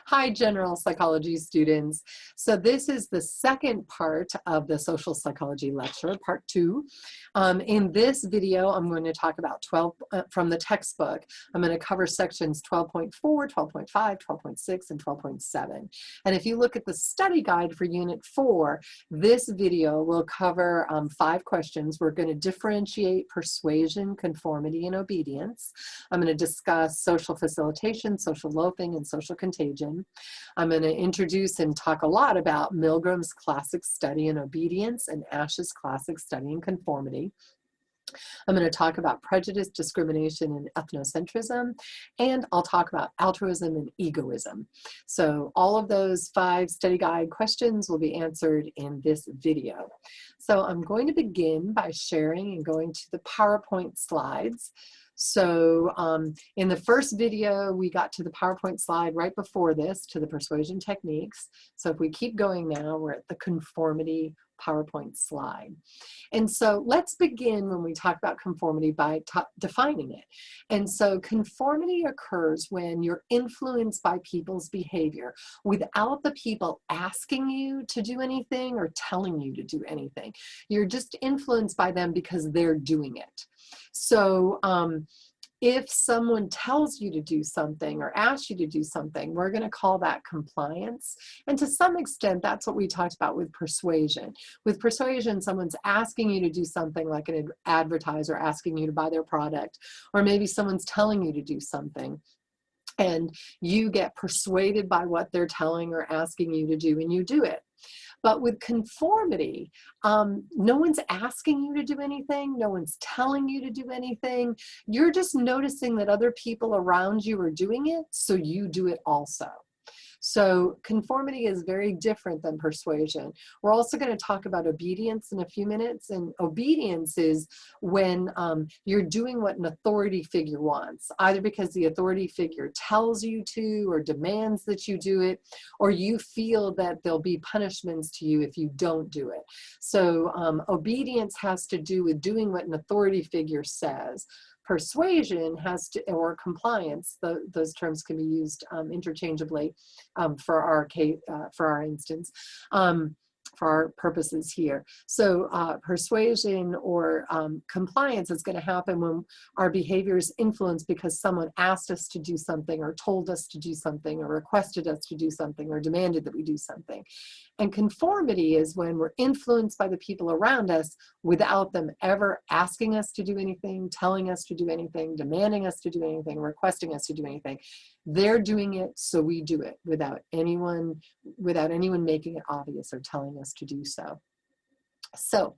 Hi, general psychology students. So this is the second part of the social psychology lecture, part 2. In this video, I'm going to talk about 12 from the textbook. I'm going to cover sections 12.4, 12.5, 12.6, and 12.7. And if you look at the study guide for Unit 4, this video will cover 5 questions. We're going to differentiate persuasion, conformity, and obedience. I'm going to discuss social facilitation, social loafing, and social contagion. I'm going to introduce and talk a lot about Milgram's classic study in obedience and Ash's classic study in conformity. I'm going to talk about prejudice, discrimination, and ethnocentrism, and I'll talk about altruism and egoism. So all of those 5 study guide questions will be answered in this video. So I'm going to begin by sharing and going to the PowerPoint slides. So in the first video, we got to the PowerPoint slide right before this, to the persuasion techniques. So if we keep going now, we're at the conformity PowerPoint slide. And so let's begin when we talk about conformity by defining it. And so conformity occurs when you're influenced by people's behavior without the people asking you to do anything or telling you to do anything. You're just influenced by them because they're doing it. So if someone tells you to do something or asks you to do something, we're going to call that compliance. And to some extent, that's what we talked about with persuasion. With persuasion, someone's asking you to do something, like an advertiser asking you to buy their product, or maybe someone's telling you to do something, and you get persuaded by what they're telling or asking you to do, and you do it. But with conformity, no one's asking you to do anything. No one's telling you to do anything. You're just noticing that other people around you are doing it, so you do it also. So conformity is very different than persuasion. We're also going to talk about obedience in a few minutes. And obedience is when you're doing what an authority figure wants, either because the authority figure tells you to or demands that you do it, or you feel that there'll be punishments to you if you don't do it. So obedience has to do with doing what an authority figure says. Persuasion has to, or compliance, those terms can be used interchangeably for our instance, for our purposes here. So persuasion or compliance is going to happen when our behavior is influenced because someone asked us to do something, or told us to do something, or requested us to do something, or demanded that we do something. And conformity is when we're influenced by the people around us without them ever asking us to do anything, telling us to do anything, demanding us to do anything, requesting us to do anything. They're doing it, so we do it without anyone making it obvious or telling us to do so. So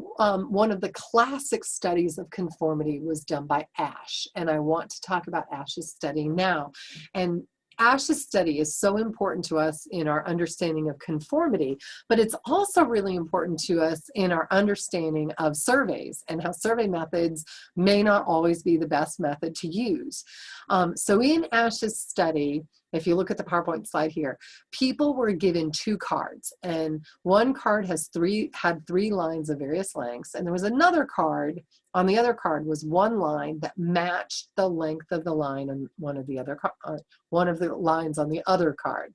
one of the classic studies of conformity was done by Ash, and I want to talk about Ash's study now. And Ash's study is so important to us in our understanding of conformity, but it's also really important to us in our understanding of surveys and how survey methods may not always be the best method to use. So in Ash's study, if you look at the PowerPoint slide here, people were given 2 cards, and one card had 3 lines of various lengths, and there was another card. On the other card was one line that matched the length of the line on one of the lines on the other card.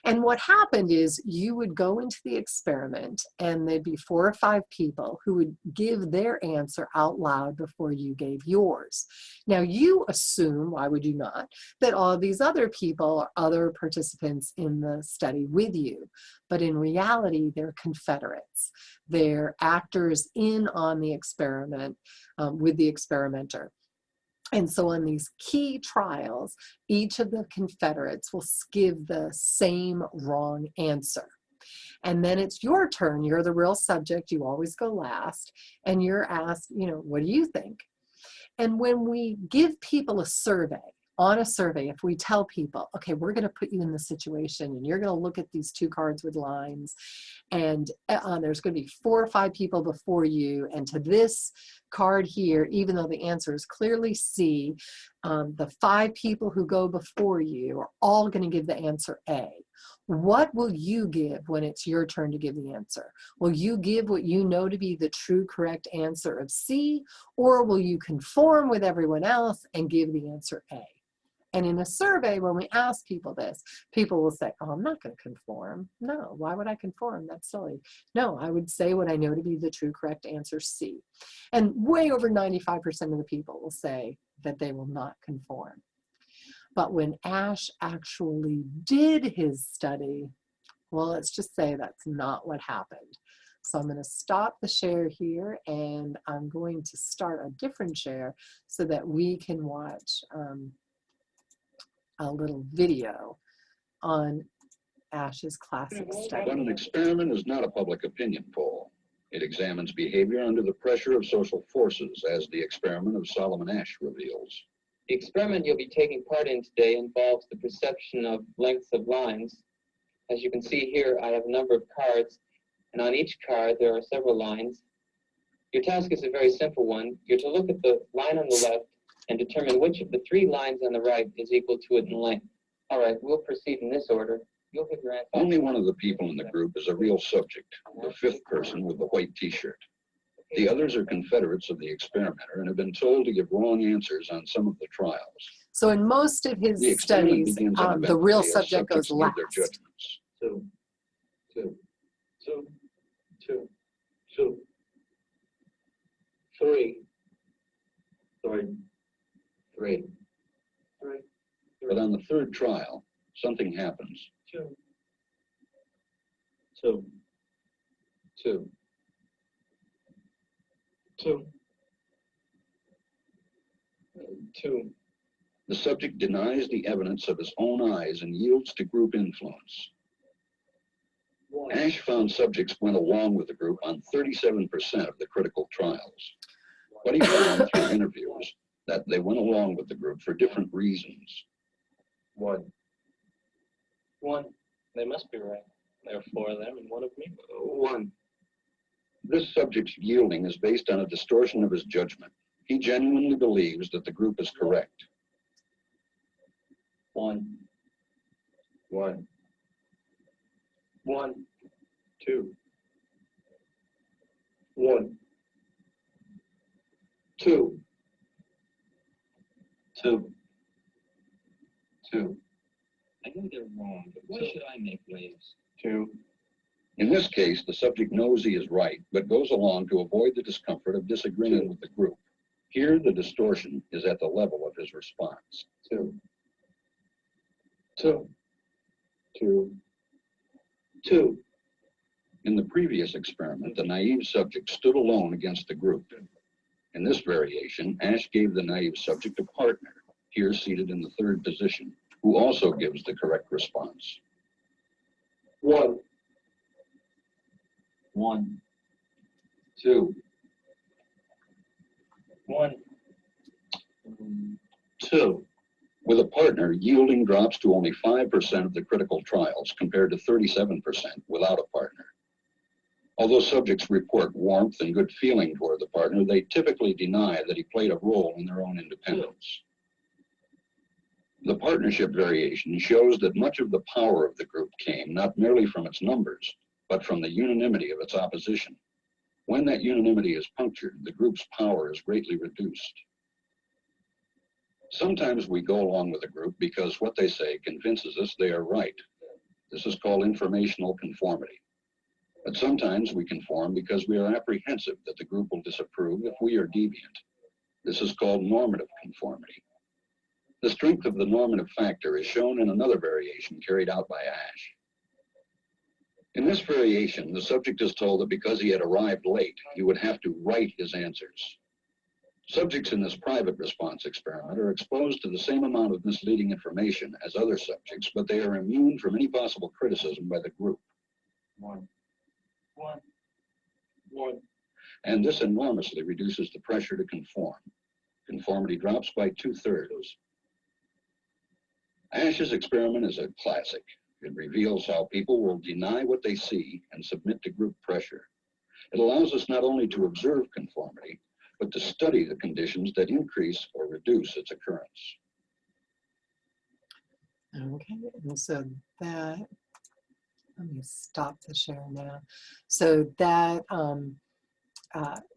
And what happened is you would go into the experiment, and there'd be 4 or 5 people who would give their answer out loud before you gave yours. Now you assume, why would you not, that all of these other people are other participants in the study with you. But in reality, they're confederates. They're actors in on the experiment with the experimenter. And so on these key trials, each of the confederates will give the same wrong answer. And then it's your turn. You're the real subject. You always go last. And you're asked, what do you think? And when we give people a survey, on a survey, if we tell people, okay, we're going to put you in the situation and you're going to look at these 2 cards with lines, and there's going to be 4 or 5 people before you, and to this card here, even though the answer is clearly C, the 5 people who go before you are all going to give the answer A. What will you give when it's your turn to give the answer? Will you give what you know to be the true correct answer of C, or will you conform with everyone else and give the answer A? And in a survey, when we ask people this, people will say, oh, I'm not going to conform. No, why would I conform? That's silly. No, I would say what I know to be the true correct answer, C. And way over 95% of the people will say that they will not conform. But when Ash actually did his study, well, let's just say that's not what happened. So I'm going to stop the share here, and I'm going to start a different share so that we can watch a little video on Ash's classic study. But an experiment is not a public opinion poll. It examines behavior under the pressure of social forces, as the experiment of Solomon Asch reveals. The experiment you'll be taking part in today involves the perception of lengths of lines. As you can see here, I have a number of cards, and on each card there are several lines. Your task is a very simple one. You're to look at the line on the left and determine which of the three lines on the right is equal to it in length. All right, we'll proceed in this order. You'll give your answer. Only one of the people in the group is a real subject, the fifth person with the white t-shirt. The others are confederates of the experimenter and have been told to give wrong answers on some of the trials. So in most of his studies, the real subject goes last. Their judgments. Two. 3. But on the third trial, something happens. 2. The subject denies the evidence of his own eyes and yields to group influence. Asch found subjects went along with the group on 37% of the critical trials. But he found through interviews that they went along with the group for different reasons. 1. They must be right. There are 4 of them and 1 of me. 1. This subject's yielding is based on a distortion of his judgment. He genuinely believes that the group is correct. 1. 2. 1. 2. I know they're wrong, but why should I make waves? 2. In this case, the subject knows he is right, but goes along to avoid the discomfort of disagreeing with the group. Here, the distortion is at the level of his response. 2. In the previous experiment, the naive subject stood alone against the group. In this variation, Asch gave the naive subject a partner, here seated in the third position, who also gives the correct response. 1. 2. 2. With a partner, yielding drops to only 5% of the critical trials, compared to 37% without a partner. Although subjects report warmth and good feeling toward the partner, they typically deny that he played a role in their own independence. The partnership variation shows that much of the power of the group came not merely from its numbers, but from the unanimity of its opposition. When that unanimity is punctured, the group's power is greatly reduced. Sometimes we go along with a group because what they say convinces us they are right. This is called informational conformity. But sometimes we conform because we are apprehensive that the group will disapprove if we are deviant. This is called normative conformity. The strength of the normative factor is shown in another variation carried out by Asch. In this variation, the subject is told that because he had arrived late, he would have to write his answers. Subjects in this private response experiment are exposed to the same amount of misleading information as other subjects, but they are immune from any possible criticism by the group. 1. And this enormously reduces the pressure to conform. Conformity drops by 2/3. Asch's experiment is a classic. It reveals how people will deny what they see and submit to group pressure. It allows us not only to observe conformity, but to study the conditions that increase or reduce its occurrence. Okay, and so that, let me stop the share now. So that,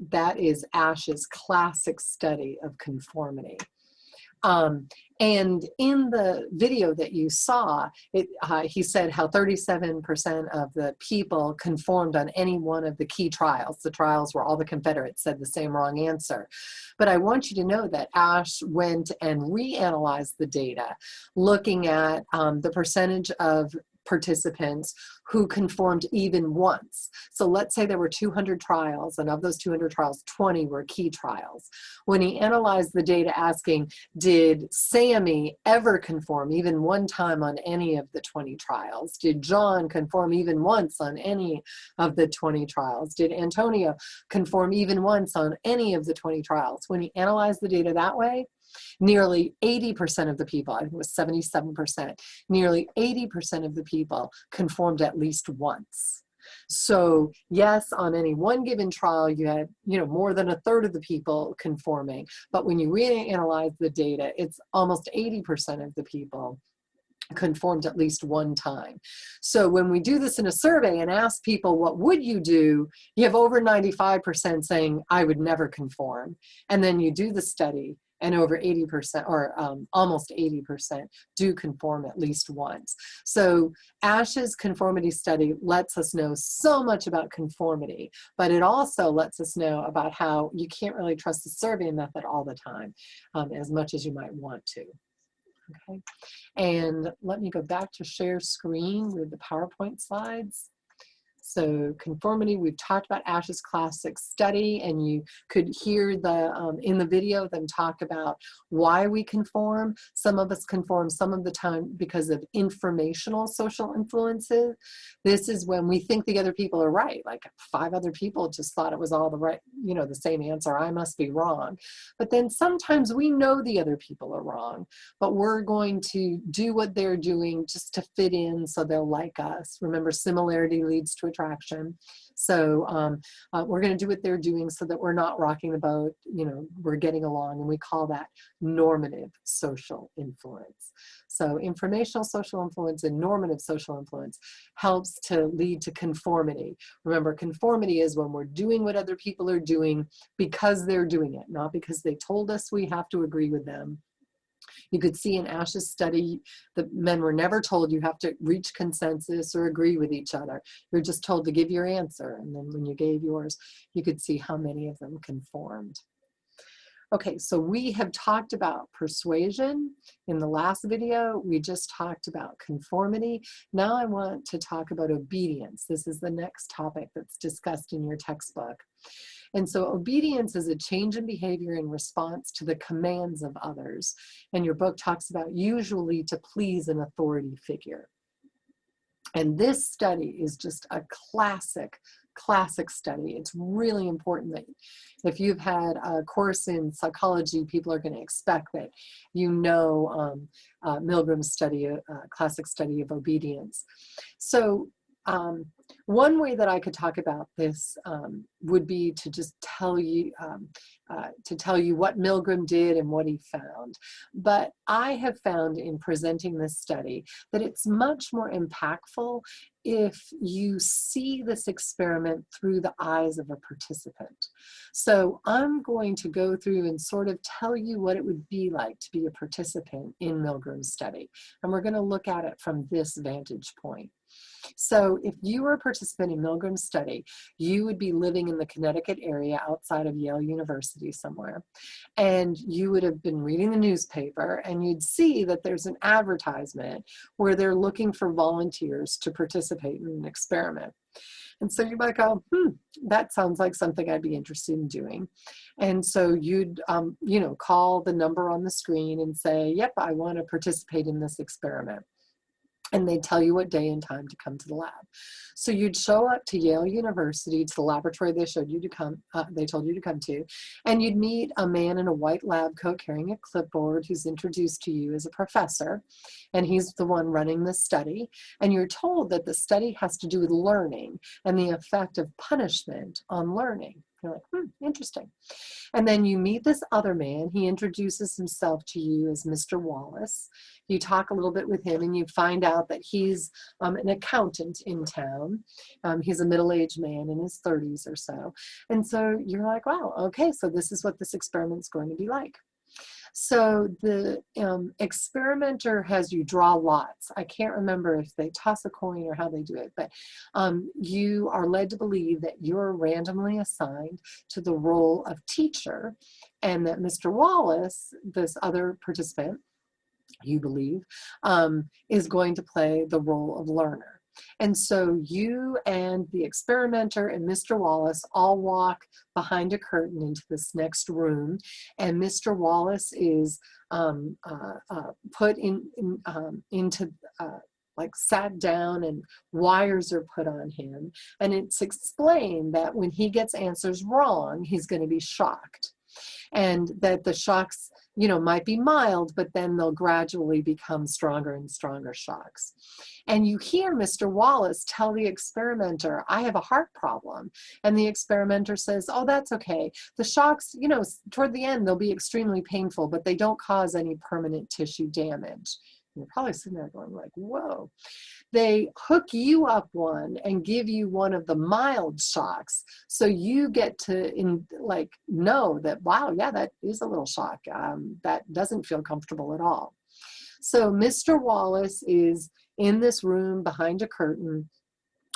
that is Asch's classic study of conformity. And in the video that you saw, he said how 37% of the people conformed on any one of the key trials, the trials where all the Confederates said the same wrong answer. But I want you to know that Ash went and reanalyzed the data, looking at the percentage of participants who conformed even once. So let's say there were 200 trials, and of those 200 trials, 20 were key trials. When he analyzed the data asking, did Sammy ever conform even one time on any of the 20 trials? Did John conform even once on any of the 20 trials? Did Antonio conform even once on any of the 20 trials? When he analyzed the data that way, nearly 80% of the people, I think it was 77%, nearly 80% of the people conformed at least once. So yes, on any one given trial, you had, more than a third of the people conforming. But when you reanalyze the data, it's almost 80% of the people conformed at least one time. So when we do this in a survey and ask people, what would you do? You have over 95% saying, I would never conform. And then you do the study, and over 80% or almost 80% do conform at least once. So Ash's conformity study lets us know so much about conformity, but it also lets us know about how you can't really trust the survey method all the time, as much as you might want to. Okay, and let me go back to share screen with the PowerPoint slides. So conformity, we've talked about Ash's classic study, and you could hear in the video them talk about why we conform. Some of us conform some of the time because of informational social influences. This is when we think the other people are right, like 5 other people just thought it was all the right, the same answer, I must be wrong. But then sometimes we know the other people are wrong, but we're going to do what they're doing just to fit in so they'll like us. Remember, similarity leads to attraction. So we're going to do what they're doing so that we're not rocking the boat, we're getting along, and we call that normative social influence. So informational social influence and normative social influence helps to lead to conformity. Remember, conformity is when we're doing what other people are doing because they're doing it, not because they told us we have to agree with them. You could see in Ash's study, the men were never told you have to reach consensus or agree with each other. You're just told to give your answer. And then when you gave yours, you could see how many of them conformed. Okay, so we have talked about persuasion in the last video. We just talked about conformity. Now I want to talk about obedience. This is the next topic that's discussed in your textbook. And so obedience is a change in behavior in response to the commands of others. And your book talks about usually to please an authority figure. And this study is just a classic study. It's really important that if you've had a course in psychology, people are going to expect that Milgram's study, classic study of obedience. So one way that I could talk about this would be to just tell you what Milgram did and what he found. But I have found in presenting this study that it's much more impactful if you see this experiment through the eyes of a participant. So I'm going to go through and sort of tell you what it would be like to be a participant in Milgram's study. And we're going to look at it from this vantage point. So if you were a participant in Milgram's study, you would be living in the Connecticut area outside of Yale University somewhere. And you would have been reading the newspaper, and you'd see that there's an advertisement where they're looking for volunteers to participate in an experiment. And so you might go, that sounds like something I'd be interested in doing. And so you'd, call the number on the screen and say, yep, I want to participate in this experiment. And they'd tell you what day and time to come to the lab. So you'd show up to Yale University, to the laboratory they told you to come to, and you'd meet a man in a white lab coat carrying a clipboard who's introduced to you as a professor, and he's the one running the study. And you're told that the study has to do with learning and the effect of punishment on learning. You're like, interesting. And then you meet this other man. He introduces himself to you as Mr. Wallace. You talk a little bit with him, and you find out that he's an accountant in town. He's a middle-aged man in his 30s or so. And so you're like, wow, okay, so this is what this experiment's going to be like. So the experimenter has you draw lots. I can't remember if they toss a coin or how they do it, but you are led to believe that you're randomly assigned to the role of teacher, and that Mr. Wallace, this other participant, you believe, is going to play the role of learner. And so you and the experimenter and Mr. Wallace all walk behind a curtain into this next room, and Mr. Wallace is put into like sat down, and wires are put on him, and it's explained that when he gets answers wrong, he's going to be shocked, and that the shocks, you know, might be mild, but then they'll gradually become stronger and stronger shocks. And you hear Mr. Wallace tell the experimenter, I have a heart problem. And the experimenter says, oh, that's okay. The shocks, you know, toward the end, they'll be extremely painful, but they don't cause any permanent tissue damage. And you're probably sitting there going like, whoa. They hook you up one and give you one of the mild shocks, so you get to know that, wow, yeah, that is a little shock. That doesn't feel comfortable at all. So Mr. Wallace is in this room behind a curtain,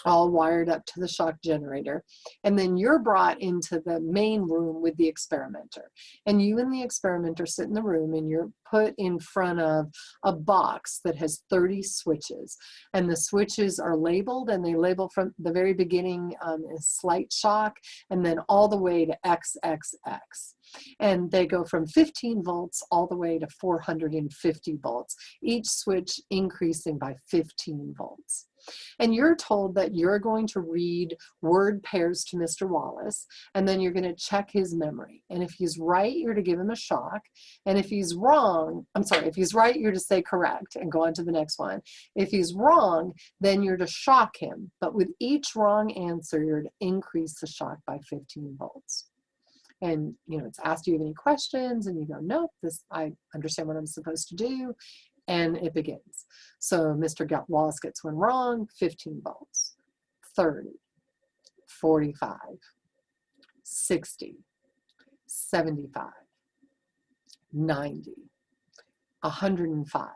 all wired up to the shock generator, and then you're brought into the main room with the experimenter, and you and the experimenter sit in the room, and you're put in front of a box that has 30 switches, and the switches are labeled, and they label from the very beginning as slight shock, and then all the way to XXX. And they go from 15 volts all the way to 450 volts, each switch increasing by 15 volts. And you're told that you're going to read word pairs to Mr. Wallace, and then you're going to check his memory. And if he's right, you're to give him a shock. And if he's wrong, if he's right, you're to say correct and go on to the next one. If he's wrong, then you're to shock him. But with each wrong answer, you're to increase the shock by 15 volts. And, you know, it's asked, do you have any questions? And you go, nope, I understand what I'm supposed to do. And it begins. So Mr. Wallace gets one wrong, 15 volts, 30, 45, 60, 75, 90, 105.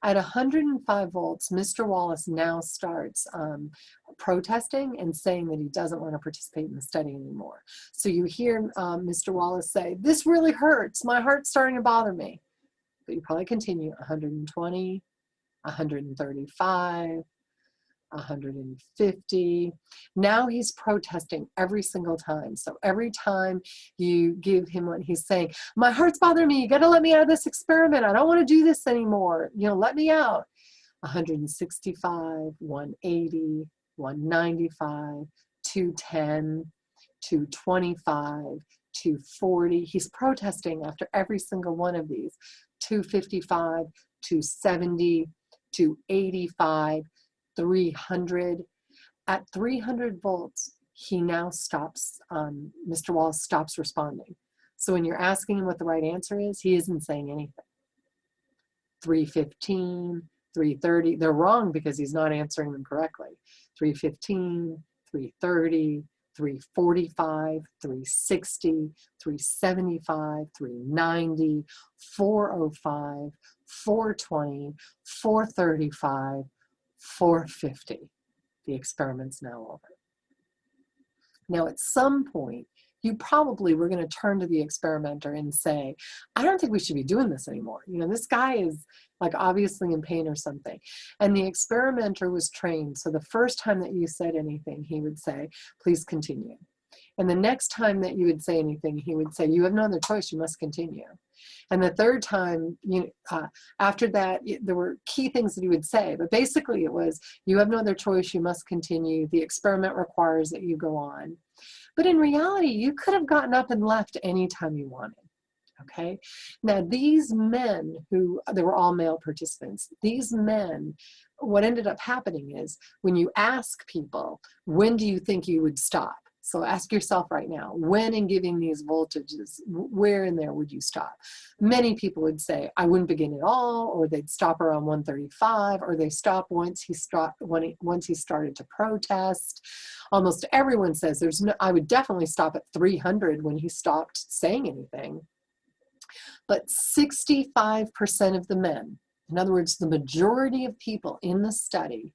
At 105 volts, Mr. Wallace now starts protesting and saying that he doesn't want to participate in the study anymore. So you hear Mr. Wallace say, this really hurts. My heart's starting to bother me. But you probably continue 120, 135, 150. Now he's protesting every single time. So every time you give him one, he's saying, my heart's bothering me. You got to let me out of this experiment. I don't want to do this anymore. You know, let me out. 165, 180, 195, 210, 225, 240. He's protesting after every single one of these. 255, 270, 285, 300. At 300 volts, he now stops, Mr. Wallace stops responding. So when you're asking him what the right answer is, he isn't saying anything. 315, 330, they're wrong because he's not answering them correctly. 315, 330, 345, 360, 375, 390, 405, 420, 435, 450. The experiment's now over. Now at some point, you probably were going to turn to the experimenter and say, I don't think we should be doing this anymore. You know, this guy is like obviously in pain or something. And the experimenter was trained. So the first time that you said anything, he would say, please continue. And the next time that you would say anything, he would say, you have no other choice, you must continue. And the third time, after that, there were key things that he would say. But basically it was, you have no other choice, you must continue. The experiment requires that you go on. But in reality, you could have gotten up and left anytime you wanted. Okay. Now these men they were all male participants. These men, what ended up happening is when you ask people, when do you think you would stop? So ask yourself right now, when in giving these voltages, where in there would you stop? Many people would say, I wouldn't begin at all, or they'd stop around 135, or they stop once he started to protest. Almost everyone says I would definitely stop at 300 when he stopped saying anything. But 65% of the men, in other words, the majority of people in the study,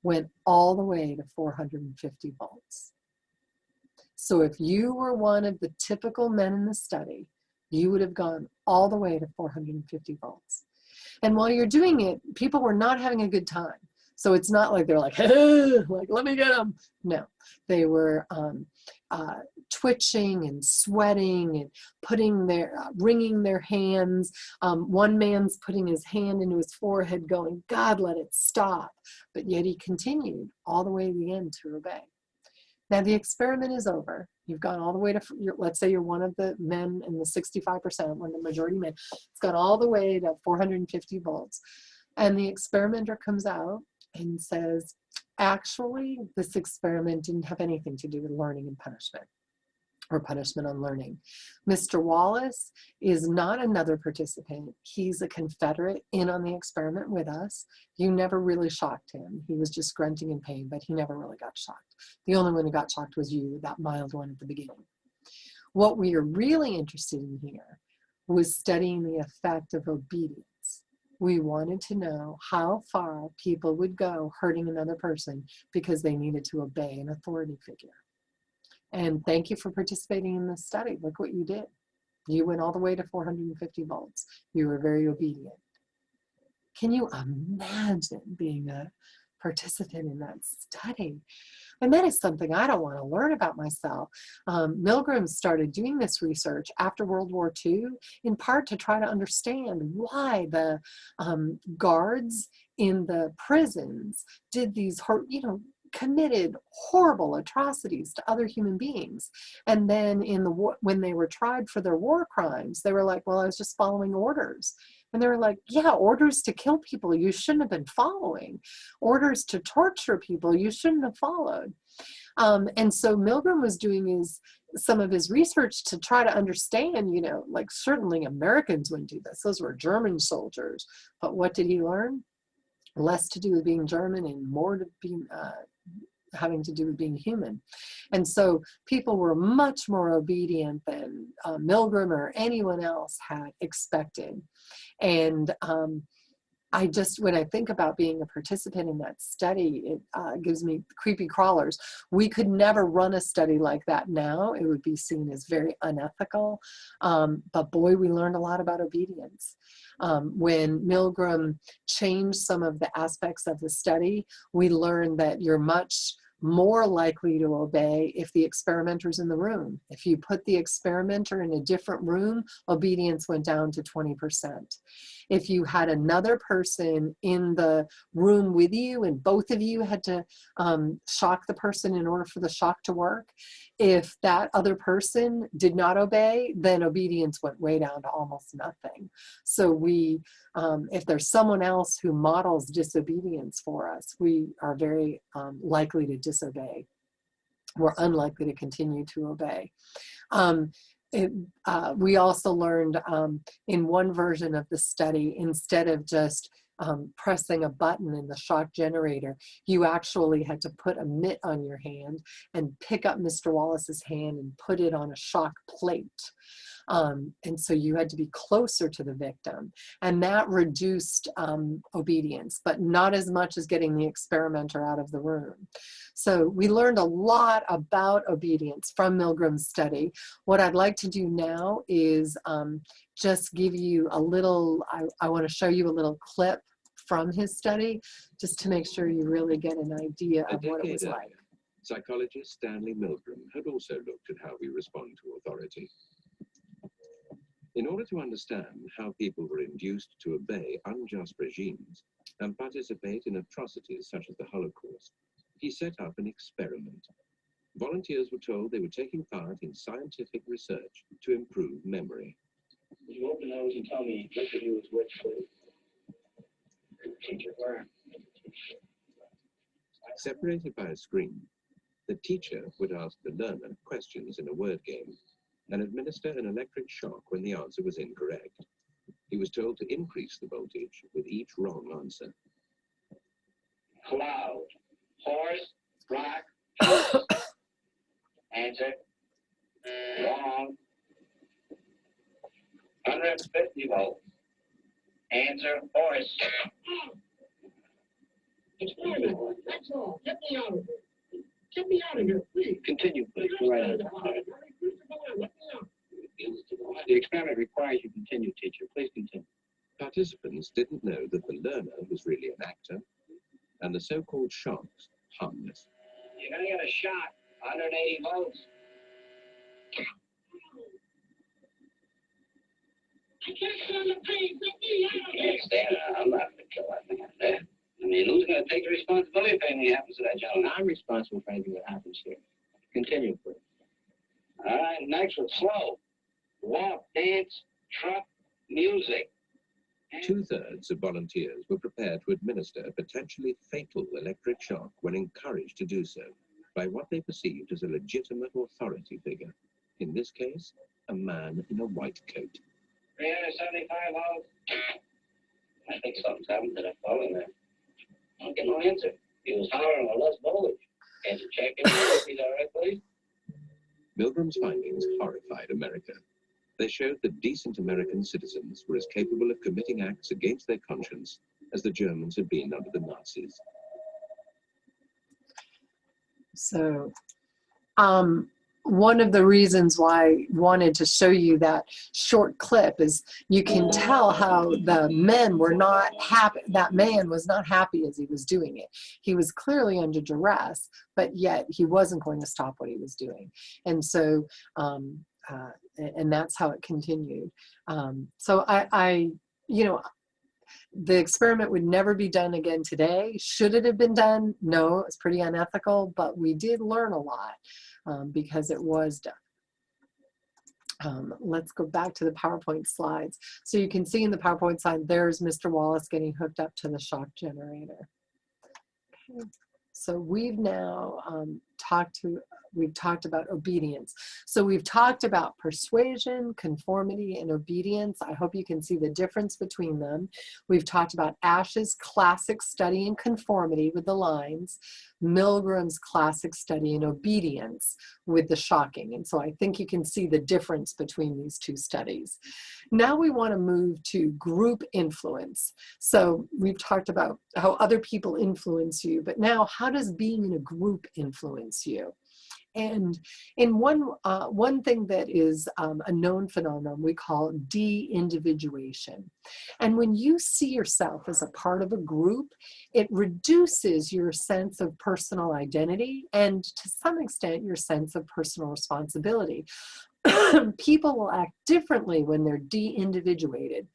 went all the way to 450 volts. So if you were one of the typical men in the study, you would have gone all the way to 450 volts. And while you're doing it, people were not having a good time. So it's not like they're like, hey, like, let me get them. No, they were twitching and sweating and putting their, wringing their hands. One man's putting his hand into his forehead going, God, let it stop. But yet he continued all the way to the end to obey. Now the experiment is over. You've gone all the way to, let's say you're one of the men in the 65%, one of the majority men. It's gone all the way to 450 volts. And the experimenter comes out and says, actually, this experiment didn't have anything to do with learning and punishment, or punishment on learning. Mr. Wallace is not another participant. He's a Confederate in on the experiment with us. You never really shocked him. He was just grunting in pain, but he never really got shocked. The only one who got shocked was you, that mild one at the beginning. What we are really interested in here was studying the effect of obedience. We wanted to know how far people would go hurting another person because they needed to obey an authority figure. And thank you for participating in this study. Look what you did. You went all the way to 450 volts. You were very obedient. Can you imagine being a participant in that study? And that is something I don't want to learn about myself. Milgram started doing this research after World War II, in part to try to understand why the guards in the prisons did these, committed horrible atrocities to other human beings. And then in the war, when they were tried for their war crimes, they were like, well, I was just following orders. And they were like, yeah, orders to kill people you shouldn't have been following. Orders to torture people you shouldn't have followed. And so Milgram was doing some of his research to try to understand, like certainly Americans wouldn't do this. Those were German soldiers. But what did he learn? Less to do with being German and more to being having to do with being human. And so people were much more obedient than Milgram or anyone else had expected. And when I think about being a participant in that study, it gives me creepy crawlers. We could never run a study like that now. It would be seen as very unethical. But boy, we learned a lot about obedience. When Milgram changed some of the aspects of the study, we learned that you're much more likely to obey if the experimenter's in the room. If you put the experimenter in a different room, obedience went down to 20%. If you had another person in the room with you and both of you had to shock the person in order for the shock to work, if that other person did not obey, then obedience went way down to almost nothing. So if there's someone else who models disobedience for us, we are very likely to disobey. We're unlikely to continue to obey. We also learned in one version of the study, instead of just pressing a button in the shock generator, you actually had to put a mitt on your hand and pick up Mr. Wallace's hand and put it on a shock plate. And so you had to be closer to the victim, and that reduced obedience, but not as much as getting the experimenter out of the room. So we learned a lot about obedience from Milgram's study. What I'd like to do now is just give you a little, I want to show you a little clip from his study, just to make sure you really get an idea of what it was like. Psychologist Stanley Milgram had also looked at how we respond to authority. In order to understand how people were induced to obey unjust regimes and participate in atrocities such as the Holocaust, he set up an experiment. Volunteers were told they were taking part in scientific research to improve memory. Would you open those and tell me which of you is which, please? Teacher, where? Separated by a screen, the teacher would ask the learner questions in a word game and administer an electric shock when the answer was incorrect. He was told to increase the voltage with each wrong answer. Cloud, horse, rock, house. Answer. Wrong. 100. You vote. Answer, horse. Experiment. That's all. Get me out of here. Get me out of here, please. Continue, please. Go right ahead. Let me out. The experiment requires you continue, teacher. Please continue. Participants didn't know that the learner was really an actor, and the so-called sharks harmless. You're gonna get a shot. 180 votes. I can't stand the pain. Let me out of here. Can't stand it. I'm not gonna kill that man. I mean, who's gonna take the responsibility if anything happens to that gentleman? I'm responsible for anything that happens here. Continue, please. All right, next one, slow. Walk, dance, truck, music. Two-thirds of volunteers were prepared to administer a potentially fatal electric shock when encouraged to do so by what they perceived as a legitimate authority figure. In this case, a man in a white coat. 375 votes. I think something's happened to that fellow in there. I don't get no answer. He was hollering a less voltage. Can't you check him if he's all right, please? Milgram's findings horrified America. They showed that decent American citizens were as capable of committing acts against their conscience as the Germans had been under the Nazis. So, one of the reasons why I wanted to show you that short clip is you can tell how the men were not happy. That man was not happy as he was doing it. He was clearly under duress, but yet he wasn't going to stop what he was doing. And so, and that's how it continued. So you know, the experiment would never be done again today. Should it have been done? No, it's pretty unethical, but we did learn a lot because it was done. Let's go back to the PowerPoint slides. So you can see in the PowerPoint slide, there's Mr. Wallace getting hooked up to the shock generator. Okay. So we've now we've talked about obedience. So we've talked about persuasion, conformity, and obedience. I hope you can see the difference between them. We've talked about Ash's classic study in conformity with the lines, Milgram's classic study in obedience with the shocking. And so I think you can see the difference between these two studies. Now we want to move to group influence. So we've talked about how other people influence you, but now how does being in a group influence you? And in one thing that is a known phenomenon we call de-individuation. And when you see yourself as a part of a group, it reduces your sense of personal identity and to some extent your sense of personal responsibility. People will act differently when they're de-individuated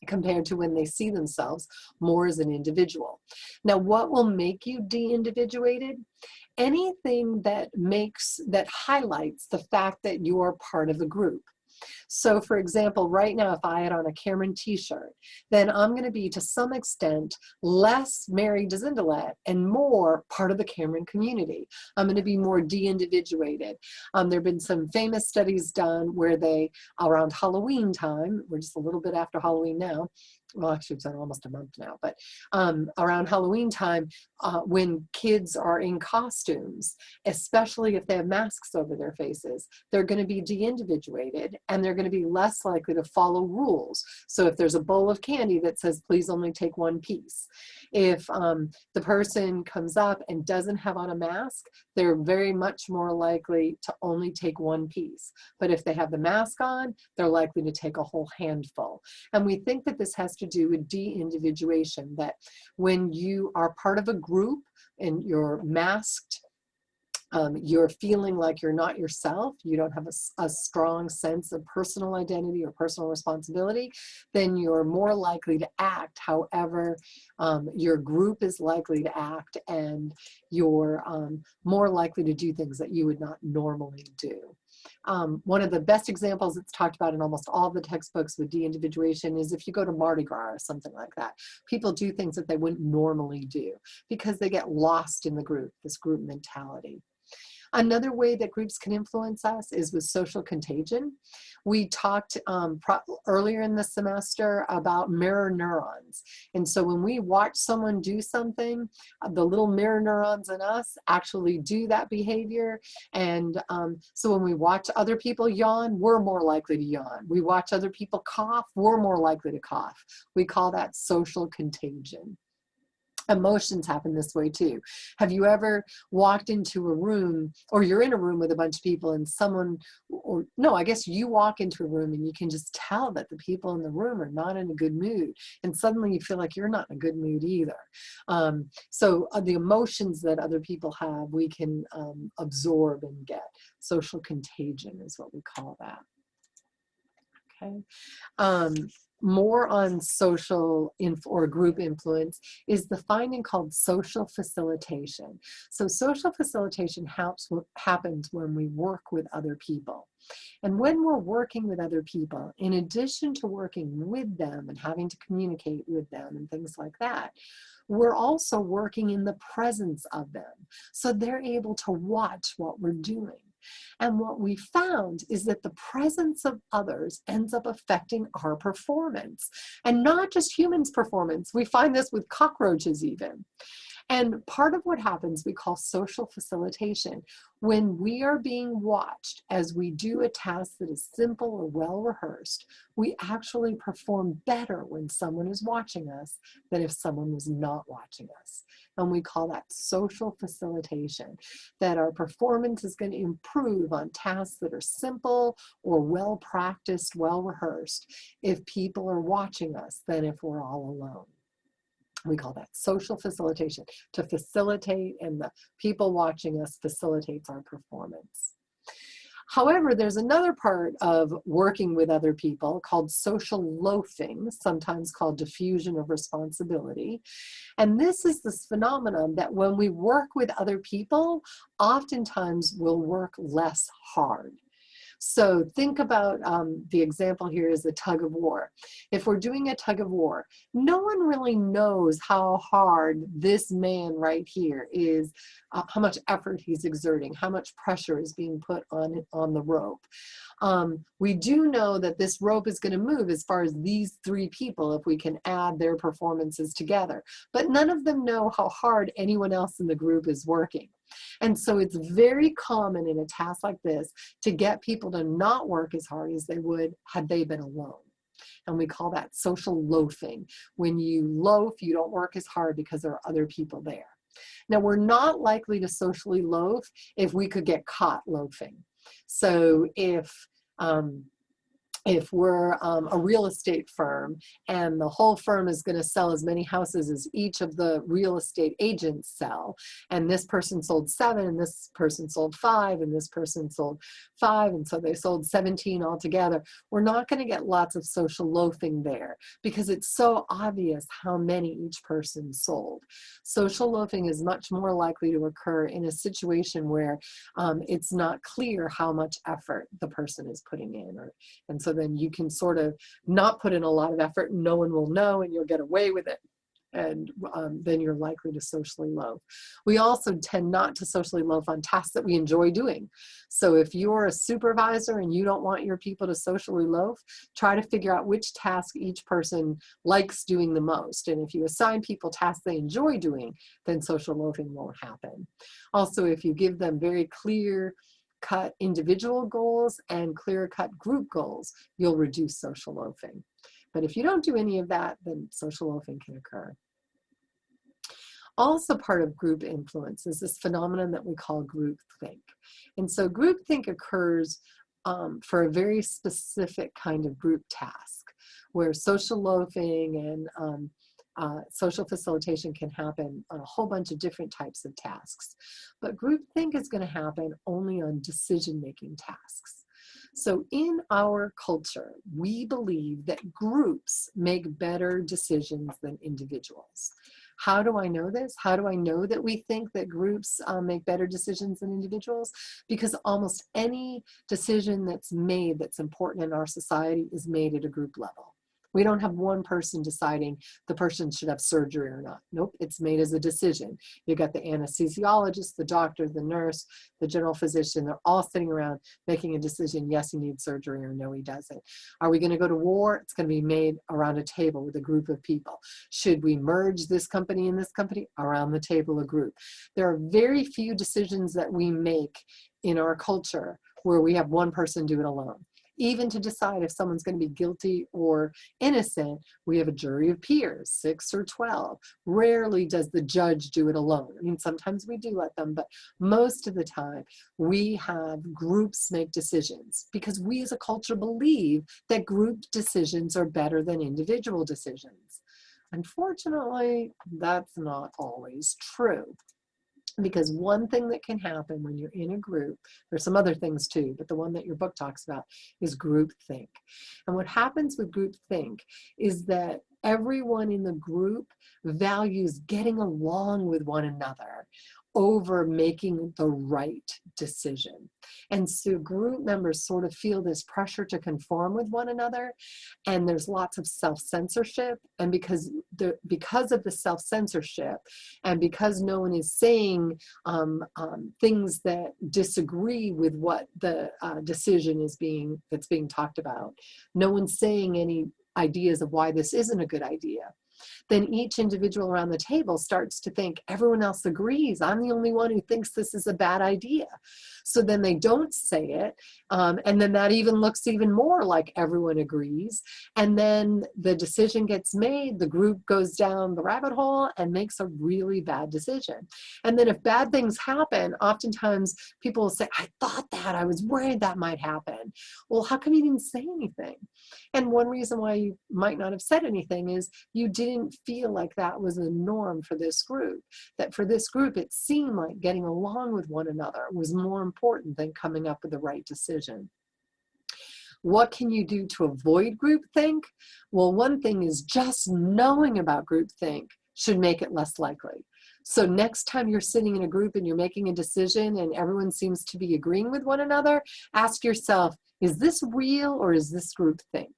compared to when they see themselves more as an individual. Now, what will make you de-individuated? Anything that highlights the fact that you're part of a group. So for example, right now, if I had on a Cameron t-shirt, then I'm going to be to some extent less Mary DeZindelet and more part of the Cameron community. I'm going to be more de-individuated. There have been some famous studies done where they, around Halloween time, we're just a little bit after Halloween now, well, actually it's almost a month now, but around Halloween time, when kids are in costumes, especially if they have masks over their faces, they're going to be de-individuated and they're going to be less likely to follow rules. So if there's a bowl of candy that says, please only take one piece. If the person comes up and doesn't have on a mask, they're very much more likely to only take one piece. But if they have the mask on, they're likely to take a whole handful. And we think that this has to do with de-individuation, that when you are part of a group and you're masked, you're feeling like you're not yourself, you don't have a strong sense of personal identity or personal responsibility, then you're more likely to act however your group is likely to act, and you're more likely to do things that you would not normally do. One of the best examples that's talked about in almost all the textbooks with de-individuation is if you go to Mardi Gras or something like that. People do things that they wouldn't normally do because they get lost in the group, this group mentality. Another way that groups can influence us is with social contagion. We talked earlier in the semester about mirror neurons. And so when we watch someone do something, the little mirror neurons in us actually do that behavior. And so when we watch other people yawn, we're more likely to yawn. We watch other people cough, we're more likely to cough. We call that social contagion. Emotions happen this way too. Have you ever walked into a room, or you're in a room with a bunch of people and someone, or no, I guess you walk into a room and you can just tell that the people in the room are not in a good mood, and suddenly you feel like you're not in a good mood either. So the emotions that other people have, we can absorb and get. Social contagion is what we call that. Okay. More on social or group influence is the finding called social facilitation. So social facilitation happens when we work with other people. And when we're working with other people, in addition to working with them and having to communicate with them and things like that, we're also working in the presence of them. So they're able to watch what we're doing. And what we found is that the presence of others ends up affecting our performance, and not just humans' performance. We find this with cockroaches even. And part of what happens we call social facilitation. When we are being watched as we do a task that is simple or well rehearsed, we actually perform better when someone is watching us than if someone was not watching us. And we call that social facilitation, that our performance is going to improve on tasks that are simple or well practiced, well rehearsed, if people are watching us than if we're all alone. We call that social facilitation, to facilitate, and the people watching us facilitates our performance. However, there's another part of working with other people called social loafing, sometimes called diffusion of responsibility. And this is this phenomenon that when we work with other people, oftentimes we'll work less hard. So think about the example here is a tug of war. If we're doing a tug of war, no one really knows how hard this man right here is, how much effort he's exerting, how much pressure is being put on the rope. We do know that this rope is going to move as far as these three people if we can add their performances together. But none of them know how hard anyone else in the group is working. And so it's very common in a task like this to get people to not work as hard as they would had they been alone. And we call that social loafing. When you loaf, you don't work as hard because there are other people there. Now, we're not likely to socially loaf if we could get caught loafing. So if we're a real estate firm and the whole firm is going to sell as many houses as each of the real estate agents sell, and this person sold 7 and this person sold 5 and this person sold 5, and so they sold 17 altogether, we're not going to get lots of social loafing there because it's so obvious how many each person sold. Social loafing is much more likely to occur in a situation where it's not clear how much effort the person is putting in, and so then you can sort of not put in a lot of effort and no one will know and you'll get away with it. And then you're likely to socially loaf. We also tend not to socially loaf on tasks that we enjoy doing. So if you're a supervisor and you don't want your people to socially loaf, try to figure out which task each person likes doing the most. And if you assign people tasks they enjoy doing, then social loafing won't happen. Also, if you give them very clear-cut individual goals and clear-cut group goals, you'll reduce social loafing. But if you don't do any of that, then social loafing can occur. Also part of group influence is this phenomenon that we call groupthink. And so groupthink occurs for a very specific kind of group task where social loafing and social facilitation can happen on a whole bunch of different types of tasks. But groupthink is going to happen only on decision-making tasks. So in our culture, we believe that groups make better decisions than individuals. How do I know this? How do I know that we think that groups make better decisions than individuals? Because almost any decision that's made that's important in our society is made at a group level. We don't have one person deciding the person should have surgery or not. Nope, it's made as a decision. You got the anesthesiologist, the doctor, the nurse, the general physician. They're all sitting around making a decision. Yes, he needs surgery, or no, he doesn't. Are we going to go to war? It's going to be made around a table with a group of people. Should we merge this company and this company? Around the table, a group. There are very few decisions that we make in our culture where we have one person do it alone. Even to decide if someone's going to be guilty or innocent, we have a jury of peers, 6 or 12. Rarely does the judge do it alone. I mean, sometimes we do let them, but most of the time we have groups make decisions because we as a culture believe that group decisions are better than individual decisions. Unfortunately, that's not always true. Because one thing that can happen when you're in a group, there's some other things too, but the one that your book talks about is groupthink. And what happens with groupthink is that everyone in the group values getting along with one another over making the right decision. And so group members sort of feel this pressure to conform with one another, and there's lots of self-censorship. And because of the self-censorship, and because no one is saying things that disagree with what the decision is that's being talked about, no one's saying any ideas of why this isn't a good idea, then each individual around the table starts to think everyone else agrees. I'm the only one who thinks this is a bad idea. So then they don't say it. And then that even looks even more like everyone agrees. And then the decision gets made, the group goes down the rabbit hole and makes a really bad decision. And then if bad things happen, oftentimes people will say, I thought that, I was worried that might happen. Well, how come you didn't say anything? And one reason why you might not have said anything is you didn't feel like that was the norm for this group. That for this group, it seemed like getting along with one another was more important than coming up with the right decision. What can you do to avoid groupthink? Well, one thing is just knowing about groupthink should make it less likely. So next time you're sitting in a group and you're making a decision and everyone seems to be agreeing with one another, ask yourself, is this real or is this groupthink?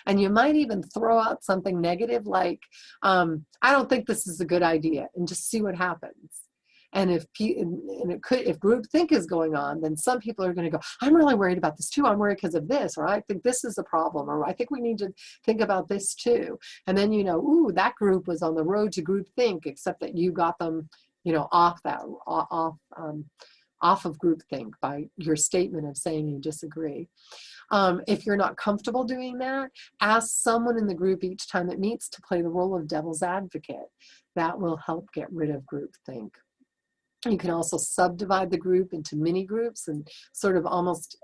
And you might even throw out something negative like, I don't think this is a good idea, and just see what happens. And if groupthink is going on, then some people are going to go, I'm really worried about this too. I'm worried because of this, or I think this is a problem, or I think we need to think about this too. And then, you know, ooh, that group was on the road to groupthink, except that you got them, you know, off of groupthink by your statement of saying you disagree. If you're not comfortable doing that, ask someone in the group each time it meets to play the role of devil's advocate. That will help get rid of groupthink. You can also subdivide the group into mini groups and sort of almost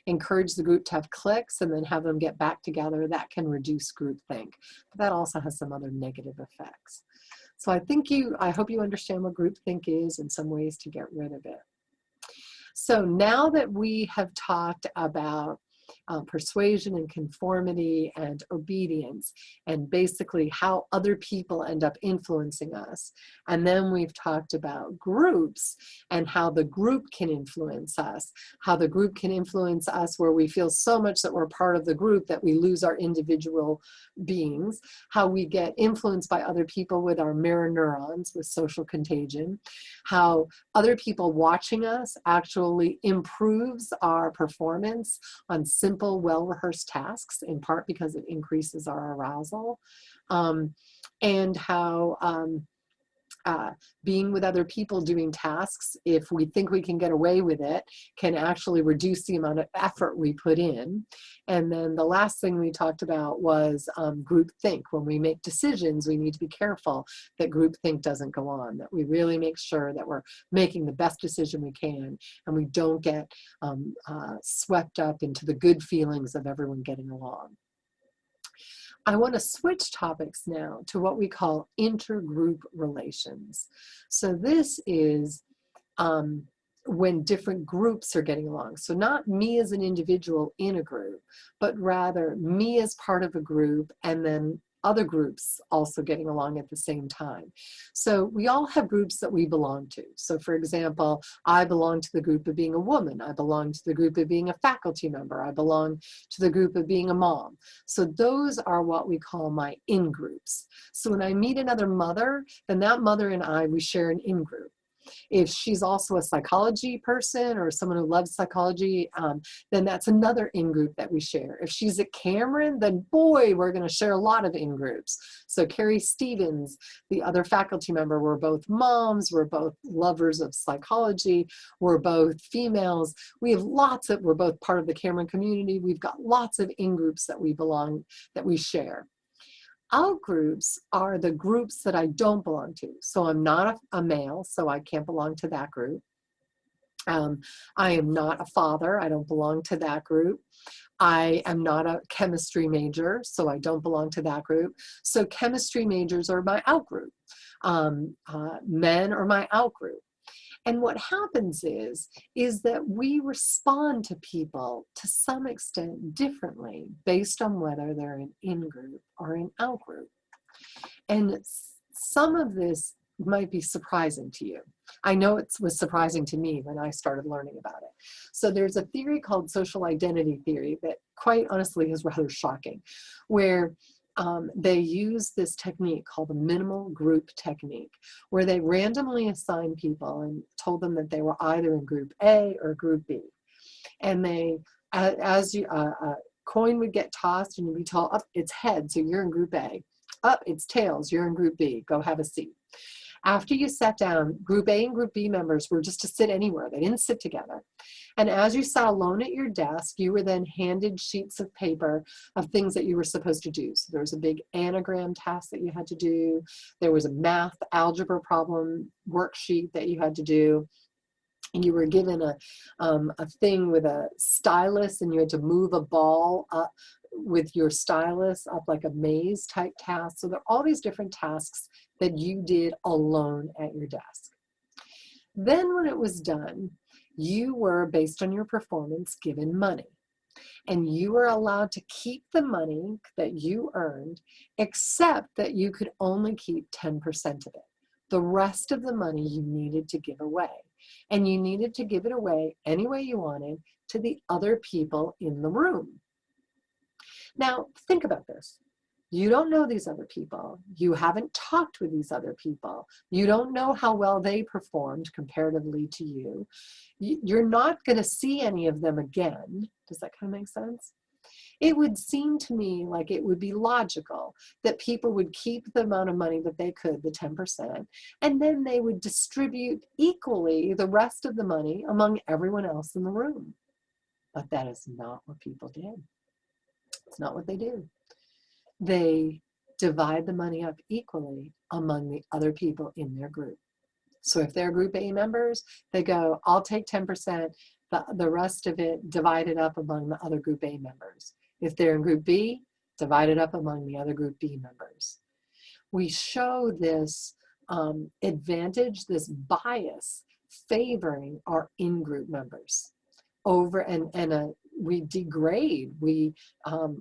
encourage the group to have cliques and then have them get back together. That can reduce groupthink. But that also has some other negative effects. So I hope you understand what groupthink is and some ways to get rid of it. So now that we have talked about persuasion and conformity and obedience, and basically how other people end up influencing us. And then we've talked about groups and how the group can influence us, how the group can influence us where we feel so much that we're part of the group that we lose our individual beings, how we get influenced by other people with our mirror neurons, with social contagion, how other people watching us actually improves our performance on simple, well-rehearsed tasks, in part because it increases our arousal, and how being with other people doing tasks, if we think we can get away with it, can actually reduce the amount of effort we put in. And then the last thing we talked about was groupthink. When we make decisions, we need to be careful that groupthink doesn't go on, that we really make sure that we're making the best decision we can and we don't get swept up into the good feelings of everyone getting along. I want to switch topics now to what we call intergroup relations. So this is when different groups are getting along. So not me as an individual in a group, but rather me as part of a group and then other groups also getting along at the same time. So we all have groups that we belong to. So for example, I belong to the group of being a woman. I belong to the group of being a faculty member. I belong to the group of being a mom. So those are what we call my in-groups. So when I meet another mother, then that mother and I, we share an in-group. If she's also a psychology person or someone who loves psychology, then that's another in-group that we share. If she's a Cameron, then boy, we're going to share a lot of in-groups. So Carrie Stevens, the other faculty member, we're both moms, we're both lovers of psychology, we're both females. We have lots of, we're both part of the Cameron community. We've got lots of in-groups that we belong, that we share. Out-groups are the groups that I don't belong to. So I'm not a male, so I can't belong to that group. I am not a father, I don't belong to that group. I am not a chemistry major, so I don't belong to that group. So chemistry majors are my out-group. Men are my out-group. And what happens is that we respond to people to some extent differently based on whether they're an in-group or an out-group. And some of this might be surprising to you. I know it was surprising to me when I started learning about it. So there's a theory called social identity theory that quite honestly is rather shocking, where they use this technique called the minimal group technique, where they randomly assign people and told them that they were either in group A or group B. And they, as you, a coin would get tossed and you'd be told, up, it's heads, so you're in group A. Up, it's tails, you're in group B, go have a seat. After you sat down, group A and group B members were just to sit anywhere. They didn't sit together. And as you sat alone at your desk, you were then handed sheets of paper of things that you were supposed to do. So there was a big anagram task that you had to do. There was a math algebra problem worksheet that you had to do. And you were given a thing with a stylus, and you had to move a ball up with your stylus up like a maze type task. So there are all these different tasks that you did alone at your desk. Then when it was done, you were, based on your performance, given money. And you were allowed to keep the money that you earned, except that you could only keep 10% of it. The rest of the money you needed to give away. And you needed to give it away any way you wanted to the other people in the room. Now, think about this. You don't know these other people. You haven't talked with these other people. You don't know how well they performed comparatively to you. You're not going to see any of them again. Does that kind of make sense? It would seem to me like it would be logical that people would keep the amount of money that they could, the 10%, and then they would distribute equally the rest of the money among everyone else in the room. But that is not what people did. It's not what they do. They divide the money up equally among the other people in their group. So if they're group A members, they go, I'll take 10%, the rest of it divided up among the other group A members. If they're in group B, divide it up among the other group B members. We show this advantage, this bias favoring our in-group members over, and we degrade, we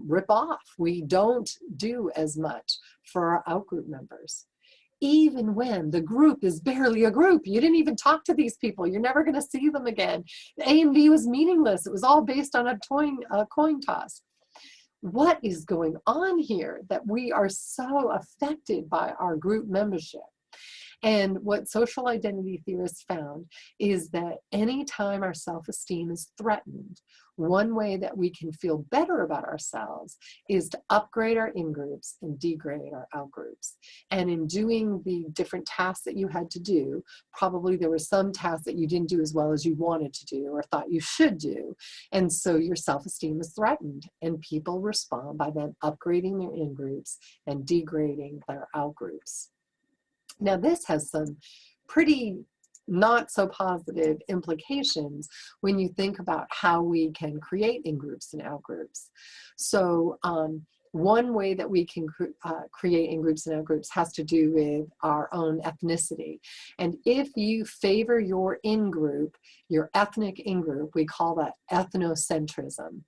rip off, we don't do as much for our out-group members. Even when the group is barely a group. You didn't even talk to these people. You're never going to see them again. A and B was meaningless. It was all based on a coin toss. What is going on here that we are so affected by our group membership? And what social identity theorists found is that anytime our self-esteem is threatened, one way that we can feel better about ourselves is to upgrade our in-groups and degrade our out-groups. And in doing the different tasks that you had to do, probably there were some tasks that you didn't do as well as you wanted to do or thought you should do. And so your self-esteem is threatened, and people respond by then upgrading their in-groups and degrading their out-groups. Now, this has some pretty not so positive implications when you think about how we can create in-groups and out-groups. So one way that we can create in-groups and out-groups has to do with our own ethnicity. And if you favor your in-group, your ethnic in-group, we call that ethnocentrism.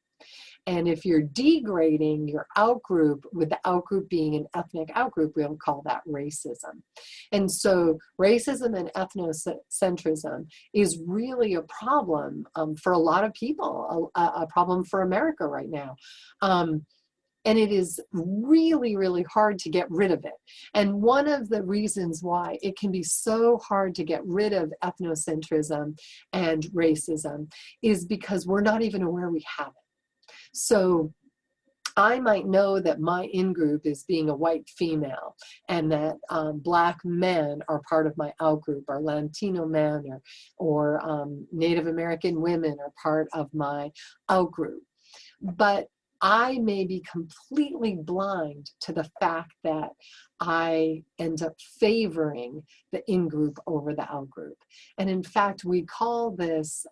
And if you're degrading your outgroup, with the outgroup being an ethnic outgroup, we'll call that racism. And so racism and ethnocentrism is really a problem for a lot of people, a problem for America right now. And it is really, really hard to get rid of it. And one of the reasons why it can be so hard to get rid of ethnocentrism and racism is because we're not even aware we have it. So I might know that my in-group is being a white female, and that Black men are part of my out-group, or Latino men or Native American women are part of my out-group. But I may be completely blind to the fact that I end up favoring the in-group over the out-group. And in fact, we call this,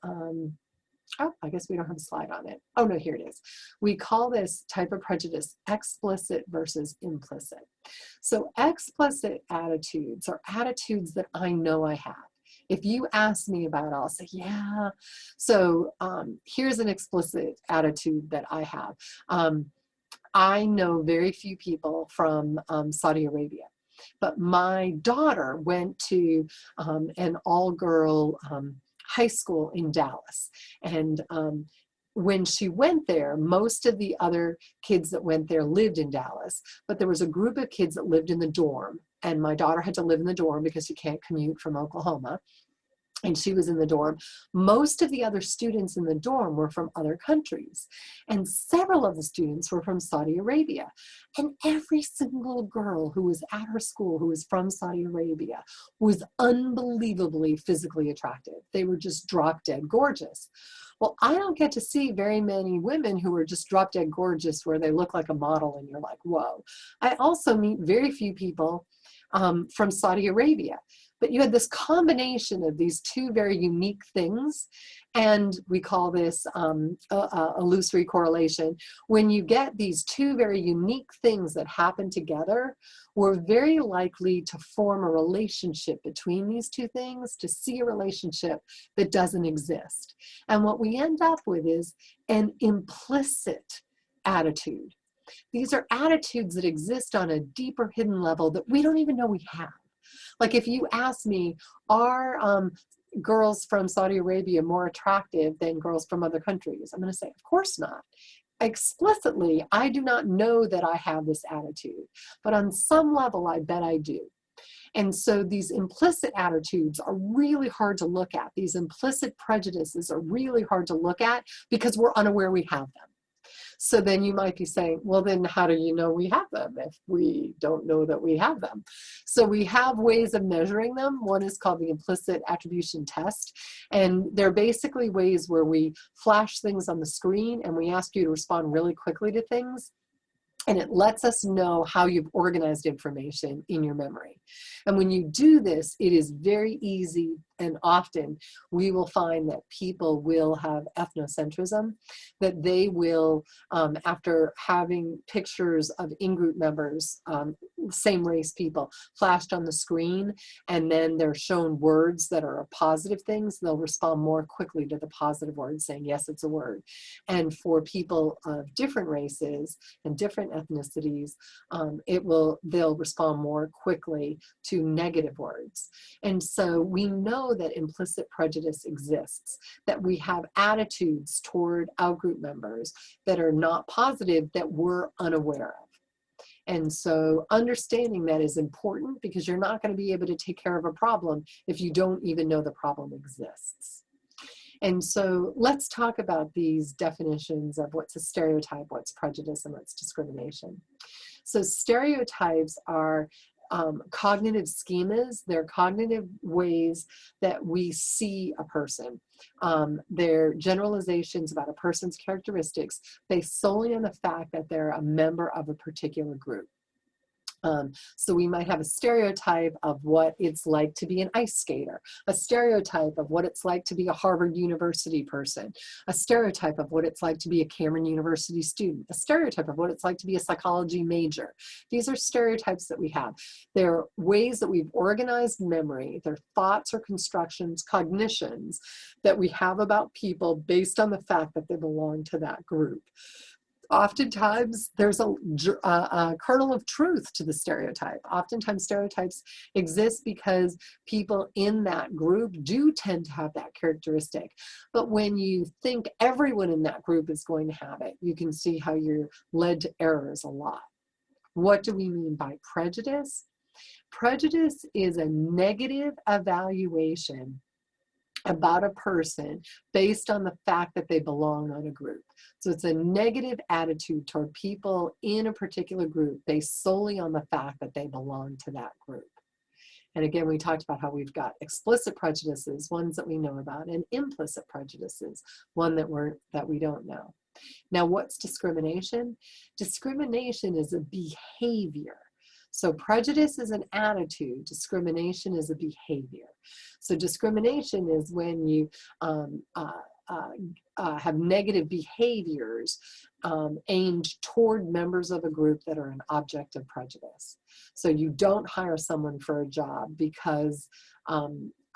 oh, I guess we don't have a slide on it. Oh no, here it is. We call this type of prejudice explicit versus implicit. So explicit attitudes are attitudes that I know I have. If you ask me about it, I'll say, yeah. So here's an explicit attitude that I have. I know very few people from Saudi Arabia, but my daughter went to an all-girl high school in Dallas. And when she went there, most of the other kids that went there lived in Dallas, but there was a group of kids that lived in the dorm, and my daughter had to live in the dorm because she can't commute from Oklahoma. And she was in the dorm. Most of the other students in the dorm were from other countries. And several of the students were from Saudi Arabia. And every single girl who was at her school who was from Saudi Arabia was unbelievably physically attractive. They were just drop dead gorgeous. Well, I don't get to see very many women who are just drop dead gorgeous where they look like a model and you're like, whoa. I also meet very few people from Saudi Arabia. But you had this combination of these two very unique things, and we call this a illusory correlation. When you get these two very unique things that happen together, we're very likely to form a relationship between these two things, to see a relationship that doesn't exist. And what we end up with is an implicit attitude. These are attitudes that exist on a deeper hidden level that we don't even know we have. Like if you ask me, are girls from Saudi Arabia more attractive than girls from other countries? I'm going to say, of course not. Explicitly, I do not know that I have this attitude, but on some level, I bet I do. And so these implicit attitudes are really hard to look at. These implicit prejudices are really hard to look at because we're unaware we have them. So then you might be saying, well, then how do you know we have them if we don't know that we have them? So we have ways of measuring them. One is called the implicit attribution test. And they're basically ways where we flash things on the screen and we ask you to respond really quickly to things. And it lets us know how you've organized information in your memory. And when you do this, it is very easy, and often we will find that people will have ethnocentrism, that they will, after having pictures of in-group members, same race people, flashed on the screen, and then they're shown words that are positive things, they'll respond more quickly to the positive word, saying, yes, it's a word. And for people of different races and different ethnicities, they'll respond more quickly to negative words. And so we know that implicit prejudice exists, that we have attitudes toward outgroup members that are not positive that we're unaware of. And so understanding that is important because you're not going to be able to take care of a problem if you don't even know the problem exists. And so let's talk about these definitions of what's a stereotype, what's prejudice, and what's discrimination. So stereotypes are cognitive schemas. They're cognitive ways that we see a person. They're generalizations about a person's characteristics based solely on the fact that they're a member of a particular group. So we might have a stereotype of what it's like to be an ice skater, a stereotype of what it's like to be a Harvard University person, a stereotype of what it's like to be a Cameron University student, a stereotype of what it's like to be a psychology major. These are stereotypes that we have. They're ways that we've organized memory. They're thoughts or constructions, cognitions that we have about people based on the fact that they belong to that group. Oftentimes, there's a kernel of truth to the stereotype. Oftentimes, stereotypes exist because people in that group do tend to have that characteristic. But when you think everyone in that group is going to have it, you can see how you're led to errors a lot. What do we mean by prejudice? Prejudice is a negative evaluation about a person based on the fact that they belong on a group. So it's a negative attitude toward people in a particular group based solely on the fact that they belong to that group. And again, we talked about how we've got explicit prejudices, ones that we know about, and implicit prejudices, one that we don't know. Now, what's discrimination? Discrimination is a behavior. So prejudice is an attitude, discrimination is a behavior. So discrimination is when you have negative behaviors aimed toward members of a group that are an object of prejudice. So you don't hire someone for a job because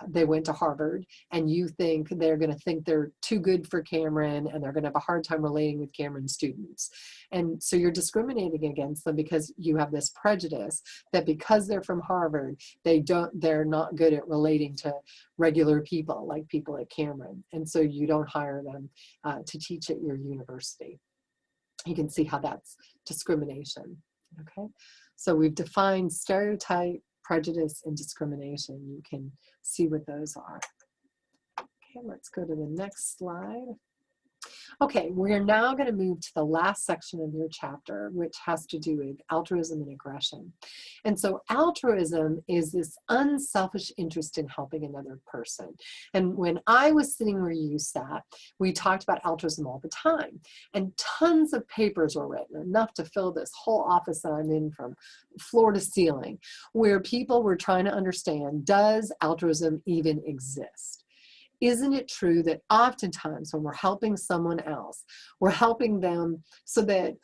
they went to Harvard and you think they're going to think they're too good for Cameron and they're going to have a hard time relating with Cameron students. And so you're discriminating against them because you have this prejudice that because they're from Harvard, they're not good at relating to regular people like people at Cameron. And so you don't hire them to teach at your university. You can see how that's discrimination. Okay, so we've defined stereotype, prejudice, and discrimination. You can see what those are. Okay, let's go to the next slide. Okay, we're now going to move to the last section of your chapter, which has to do with altruism and aggression. And so altruism is this unselfish interest in helping another person. And when I was sitting where you sat, we talked about altruism all the time. And tons of papers were written, enough to fill this whole office that I'm in from floor to ceiling, where people were trying to understand, does altruism even exist? Isn't it true that oftentimes when we're helping someone else, we're helping them so that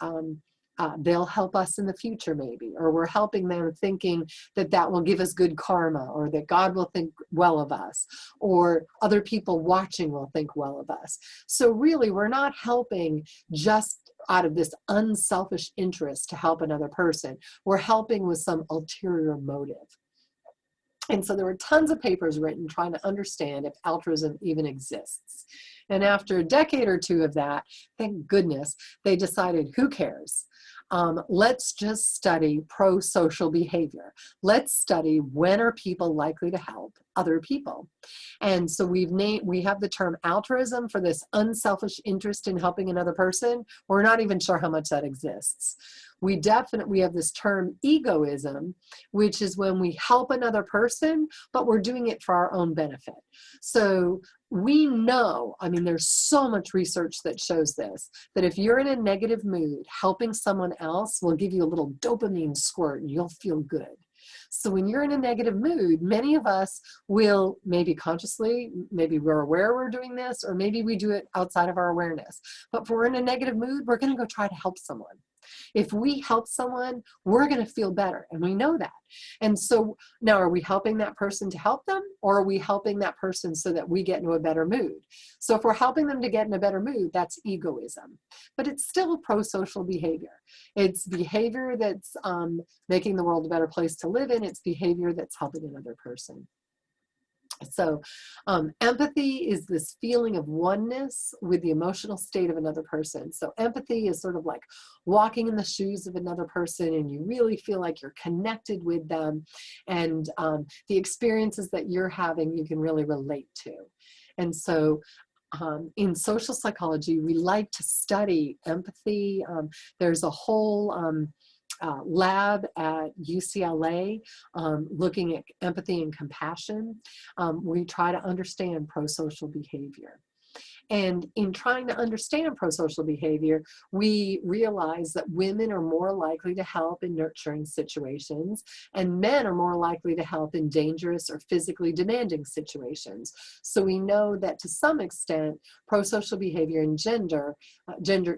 they'll help us in the future maybe, or we're helping them thinking that that will give us good karma, or that God will think well of us, or other people watching will think well of us. So really, we're not helping just out of this unselfish interest to help another person. We're helping with some ulterior motive. And so there were tons of papers written trying to understand if altruism even exists. And after a decade or two of that, thank goodness, they decided, who cares? Let's just study pro-social behavior. Let's study when are people likely to help other people. And so we have the term altruism for this unselfish interest in helping another person. We're not even sure how much that exists. We have this term egoism, which is when we help another person, but we're doing it for our own benefit. So we know, I mean, there's so much research that shows this, that if you're in a negative mood, helping someone else will give you a little dopamine squirt and you'll feel good. So when you're in a negative mood, many of us will, maybe consciously, maybe we're aware we're doing this, or maybe we do it outside of our awareness. But if we're in a negative mood, we're going to go try to help someone. If we help someone, we're going to feel better, and we know that. And so now, are we helping that person to help them, or are we helping that person so that we get into a better mood? So if we're helping them to get in a better mood, that's egoism. But it's still pro-social behavior. It's behavior that's making the world a better place to live in. It's behavior that's helping another person. So empathy is this feeling of oneness with the emotional state of another person. So empathy is sort of like walking in the shoes of another person, and you really feel like you're connected with them, and the experiences that you're having you can really relate to. And so in social psychology, we like to study empathy. There's a whole lab at UCLA looking at empathy and compassion. We try to understand pro-social behavior. And in trying to understand pro-social behavior, we realize that women are more likely to help in nurturing situations, and men are more likely to help in dangerous or physically demanding situations. So we know that to some extent, pro-social behavior and gender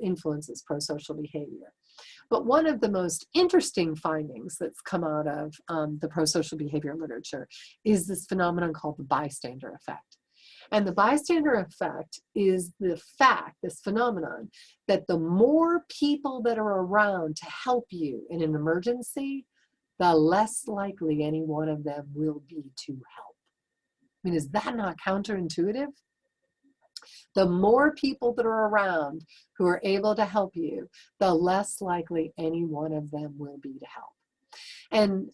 influences pro-social behavior. But one of the most interesting findings that's come out of the pro-social behavior literature is this phenomenon called the bystander effect. And the bystander effect is the fact, this phenomenon, that the more people that are around to help you in an emergency, the less likely any one of them will be to help. I mean, is that not counterintuitive? The more people that are around who are able to help you, the less likely any one of them will be to help. And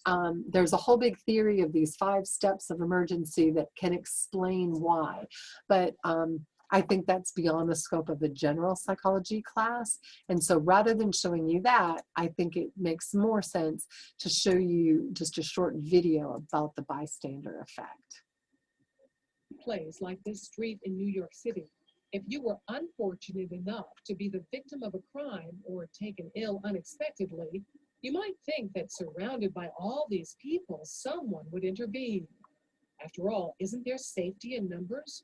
there's a whole big theory of these 5 steps of emergency that can explain why. But I think that's beyond the scope of a general psychology class. And so rather than showing you that, I think it makes more sense to show you just a short video about the bystander effect. Place like this street in New York City, if you were unfortunate enough to be the victim of a crime or taken ill unexpectedly, you might think that surrounded by all these people, someone would intervene. After all, isn't there safety in numbers?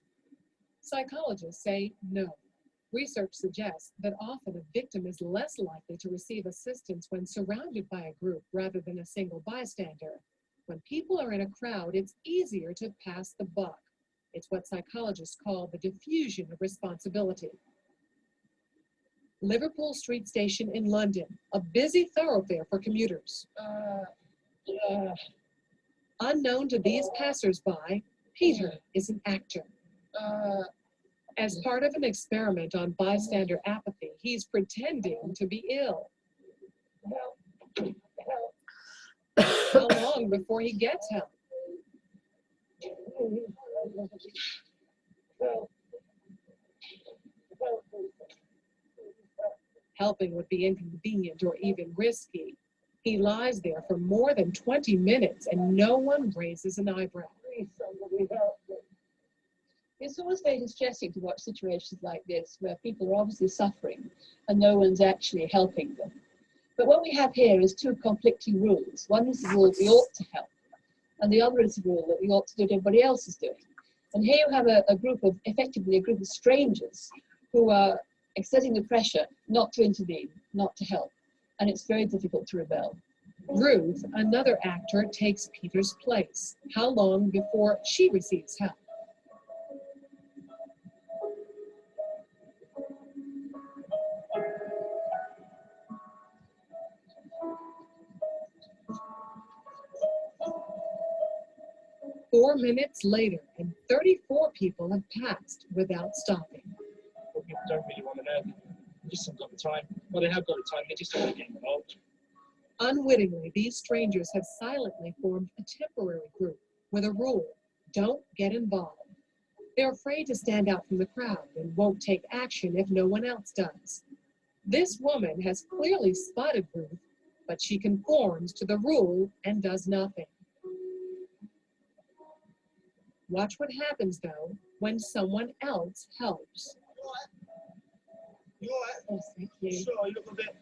Psychologists say no. Research suggests that often a victim is less likely to receive assistance when surrounded by a group rather than a single bystander. When people are in a crowd, it's easier to pass the buck. It's what psychologists call the diffusion of responsibility. Liverpool Street Station in London, a busy thoroughfare for commuters. Unknown to these passers-by, Peter is an actor. As part of an experiment on bystander apathy, he's pretending to be ill. How long before he gets help? Helping would be inconvenient or even risky. He lies there for more than 20 minutes and no one raises an eyebrow. It's always very distressing to watch situations like this where people are obviously suffering and no one's actually helping them. But what we have here is 2 conflicting rules. One is the rule we ought to help, and the other is the rule that we ought to do what everybody else is doing. And here you have effectively a group of strangers who are exerting the pressure not to intervene, not to help. And it's very difficult to rebel. Ruth, another actor, takes Peter's place. How long before she receives help? Four minutes later, and 34 people have passed without stopping. Well, people don't really want to know. They just haven't got the time. Well, they have got the time, they just don't want to get involved. Unwittingly, these strangers have silently formed a temporary group with a rule: don't get involved. They're afraid to stand out from the crowd and won't take action if no one else does. This woman has clearly spotted Ruth, but she conforms to the rule and does nothing. Watch what happens, though, when someone else helps. You all right? Yes, thank you. Sure, you look a bit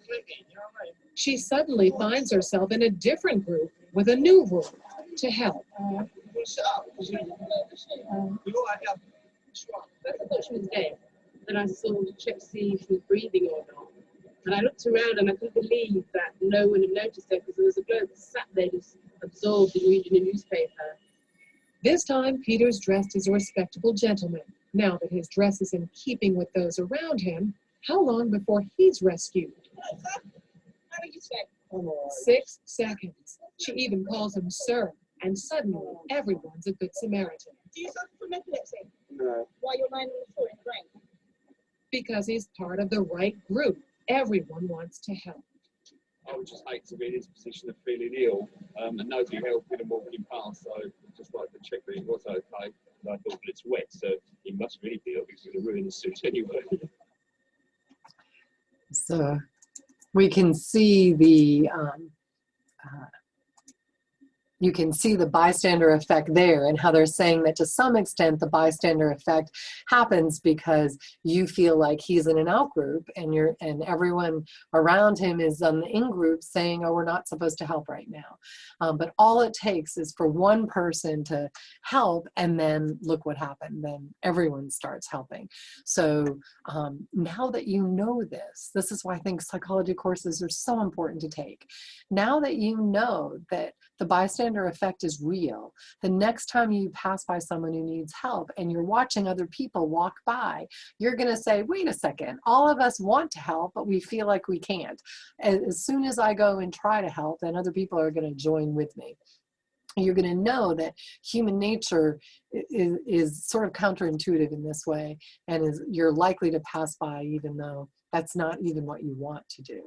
flaky, you know what I mean? She suddenly finds herself in a different group with a new rule: to help. You want to sit up? You all right, yeah. Sure. First I thought she was dead. Then I saw to check to see if she was breathing or not. And I looked around and I couldn't believe that no one had noticed her because there was a bloke that sat there just absorbed in reading a newspaper. This time, Peter's dressed as a respectable gentleman. Now that his dress is in keeping with those around him, how long before he's rescued? How did you say? 6 seconds. She even calls him sir, and suddenly everyone's a good Samaritan. Do you suffer from epilepsy? No. Why you're lying on the floor in the rain? Because he's part of the right group. Everyone wants to help. I would just hate to be in his position of feeling ill and nobody helping and walking past, so I'd just like to check that he was okay. And I thought, well, it's wet, so he must really be ill because he's going to ruin his suit anyway. So we can see the you can see the bystander effect there, and how they're saying that to some extent the bystander effect happens because you feel like he's in an out group and everyone around him is on the in group saying, oh, we're not supposed to help right now. But all it takes is for one person to help, and then look what happened. Then everyone starts helping. So now that you know this is why I think psychology courses are so important to take. Now that you know that the bystander bystander effect is real. The next time you pass by someone who needs help and you're watching other people walk by, you're going to say, wait a second, all of us want to help, but we feel like we can't. As soon as I go and try to help, then other people are going to join with me. You're going to know that human nature is sort of counterintuitive in this way, and you're likely to pass by even though that's not even what you want to do.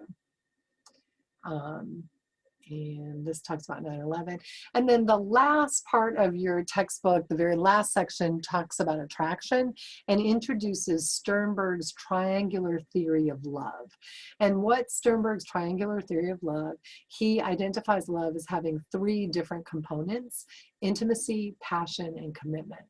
And this talks about 9/11. And then the last part of your textbook, the very last section, talks about attraction and introduces Sternberg's triangular theory of love. And what Sternberg's triangular theory of love, he identifies love as having 3 different components: intimacy, passion, and commitment.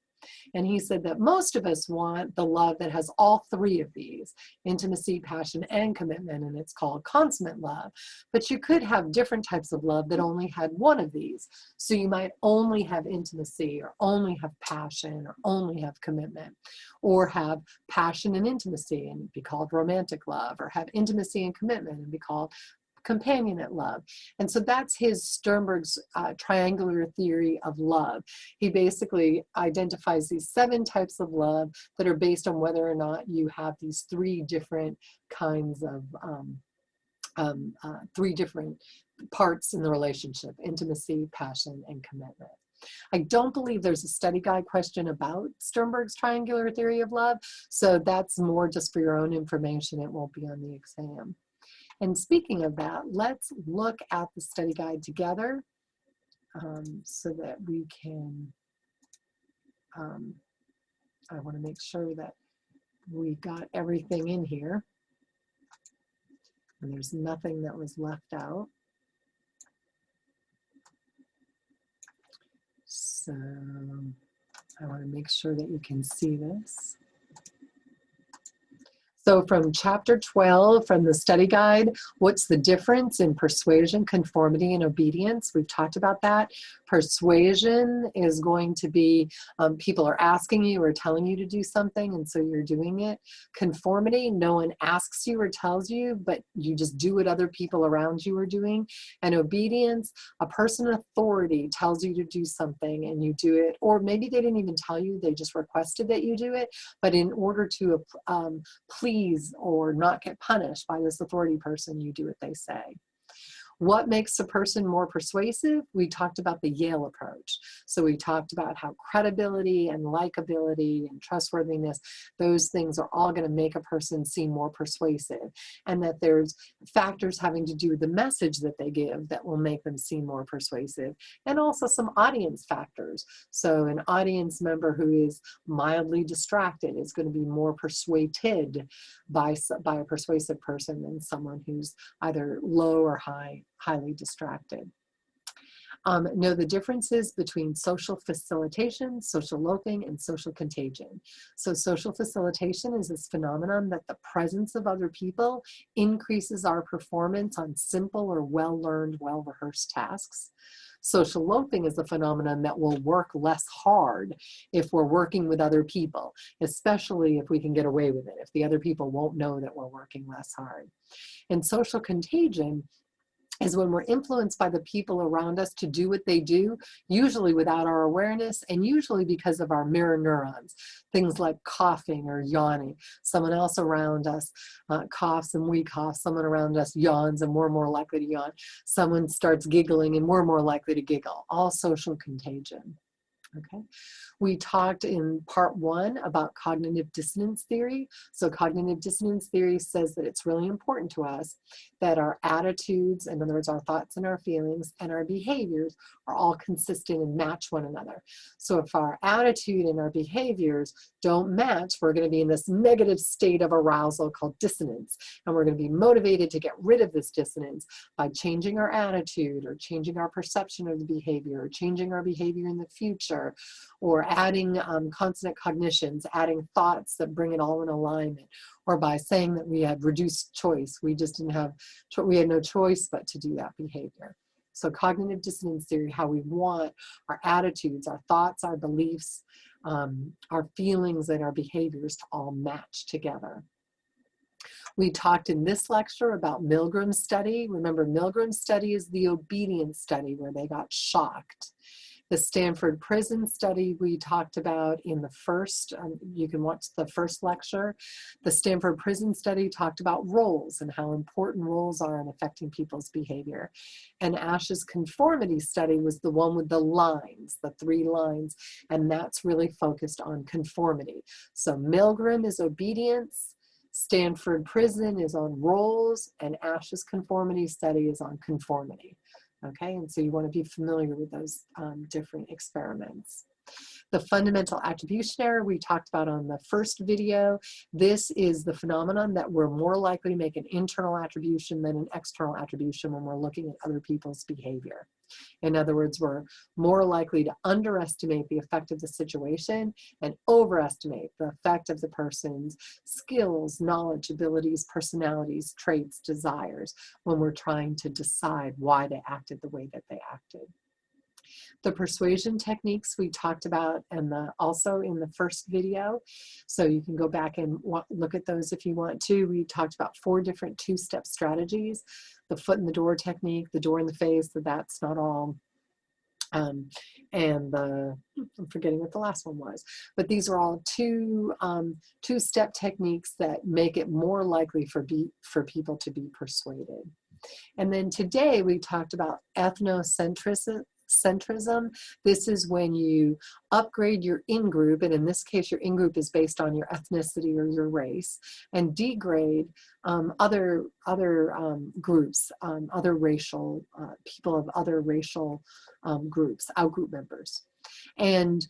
And he said that most of us want the love that has all 3 of these: intimacy, passion, and commitment, and it's called consummate love. But you could have different types of love that only had 1 of these. So you might only have intimacy, or only have passion, or only have commitment, or have passion and intimacy and be called romantic love, or have intimacy and commitment and be called companionate love. And so that's his Sternberg's triangular theory of love. He basically identifies these 7 types of love that are based on whether or not you have these 3 different kinds of 3 different parts in the relationship: intimacy, passion, and commitment. I don't believe there's a study guide question about Sternberg's triangular theory of love, so that's more just for your own information. It won't be on the exam. And speaking of that, let's look at the study guide together so that we can, I want to make sure that we got everything in here and there's nothing that was left out. So I want to make sure that you can see this. So from chapter 12, from the study guide, what's the difference in persuasion, conformity, and obedience? We've talked about that. Persuasion is going to be people are asking you or telling you to do something, and so you're doing it. Conformity, no one asks you or tells you, but you just do what other people around you are doing. And obedience, a person in authority tells you to do something and you do it, or maybe they didn't even tell you, they just requested that you do it, but in order to please or not get punished by this authority person, you do what they say. What makes a person more persuasive? We talked about the Yale approach. So we talked about how credibility and likability and trustworthiness, those things are all going to make a person seem more persuasive, and that there's factors having to do with the message that they give that will make them seem more persuasive, and also some audience factors. So an audience member who is mildly distracted is going to be more persuaded by a persuasive person than someone who's either low or highly distracted. Know the differences between social facilitation, social loafing, and social contagion. So social facilitation is this phenomenon that the presence of other people increases our performance on simple or well-learned, well-rehearsed tasks. Social loafing is a phenomenon that will work less hard if we're working with other people, especially if we can get away with it, if the other people won't know that we're working less hard. And social contagion is when we're influenced by the people around us to do what they do, usually without our awareness, and usually because of our mirror neurons, things like coughing or yawning. Someone else around us coughs and we cough, someone around us yawns and we're more likely to yawn, someone starts giggling and we're more likely to giggle, all social contagion. Okay, we talked in part 1 about cognitive dissonance theory. So cognitive dissonance theory says that it's really important to us that our attitudes, in other words, our thoughts and our feelings and our behaviors are all consistent and match one another. So if our attitude and our behaviors don't match, we're going to be in this negative state of arousal called dissonance. And we're going to be motivated to get rid of this dissonance by changing our attitude or changing our perception of the behavior or changing our behavior in the future, or adding consonant cognitions, adding thoughts that bring it all in alignment, or by saying that we had reduced choice. We just didn't have, we had no choice but to do that behavior. So cognitive dissonance theory, how we want our attitudes, our thoughts, our beliefs, our feelings, and our behaviors to all match together. We talked in this lecture about Milgram's study. Remember, Milgram's study is the obedience study where they got shocked. The Stanford prison study we talked about in the first, you can watch the first lecture. The Stanford prison study talked about roles and how important roles are in affecting people's behavior. And Ash's conformity study was the one with the lines, the 3 lines, and that's really focused on conformity. So Milgram is obedience, Stanford prison is on roles, and Ash's conformity study is on conformity. Okay, and so you want to be familiar with those different experiments. The fundamental attribution error we talked about on the first video. This is the phenomenon that we're more likely to make an internal attribution than an external attribution when we're looking at other people's behavior. In other words, we're more likely to underestimate the effect of the situation and overestimate the effect of the person's skills, knowledge, abilities, personalities, traits, desires when we're trying to decide why they acted the way that they acted. The persuasion techniques we talked about and also in the first video, so you can go back and look at those if you want to. We talked about 4 different 2-step strategies: the foot in the door technique, the door in the face, that's not all, and I'm forgetting what the last one was. But these are all 2-step techniques that make it more likely for people to be persuaded. And then today we talked about ethnocentrism. This is when you upgrade your in-group, and in this case your in-group is based on your ethnicity or your race, and degrade other groups, other racial people of other racial groups, out-group members. And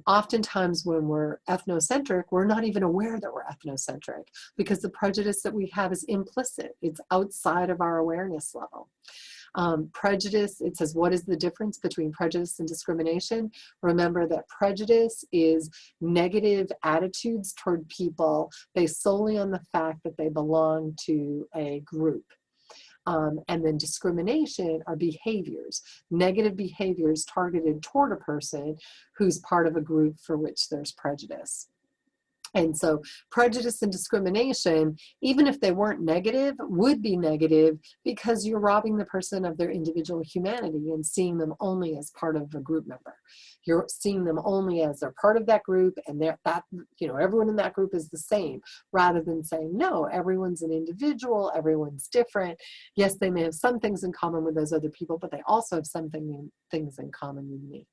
oftentimes when we're ethnocentric, we're not even aware that we're ethnocentric because the prejudice that we have is implicit. It's outside of our awareness level. Prejudice, it says, what is the difference between prejudice and discrimination? Remember that prejudice is negative attitudes toward people based solely on the fact that they belong to a group. And then discrimination are behaviors, negative behaviors targeted toward a person who's part of a group for which there's prejudice. And so prejudice and discrimination, even if they weren't negative, would be negative because you're robbing the person of their individual humanity and seeing them only as part of a group member. You're seeing them only as they're part of that group and everyone in that group is the same, rather than saying, no, everyone's an individual, everyone's different. Yes, they may have some things in common with those other people, but they also have some things in common with me.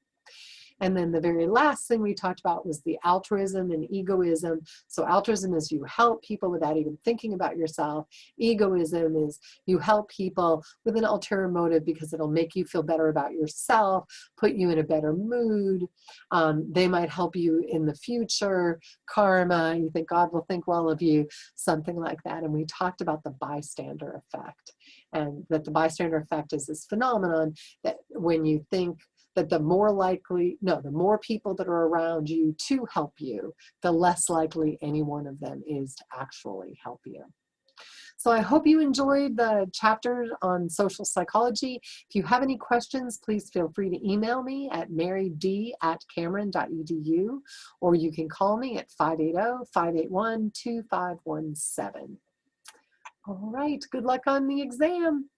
And then the very last thing we talked about was the altruism and egoism. So altruism is you help people without even thinking about yourself. Egoism is you help people with an ulterior motive because it'll make you feel better about yourself, put you in a better mood. They might help you in the future. Karma, you think God will think well of you, something like that. And we talked about the bystander effect, and that the bystander effect is this phenomenon that when you think that the more people that are around you to help you, the less likely any one of them is to actually help you. So I hope you enjoyed the chapter on social psychology. If you have any questions, please feel free to email me at maryd@cameron.edu, or you can call me at 580-581-2517. All right, good luck on the exam.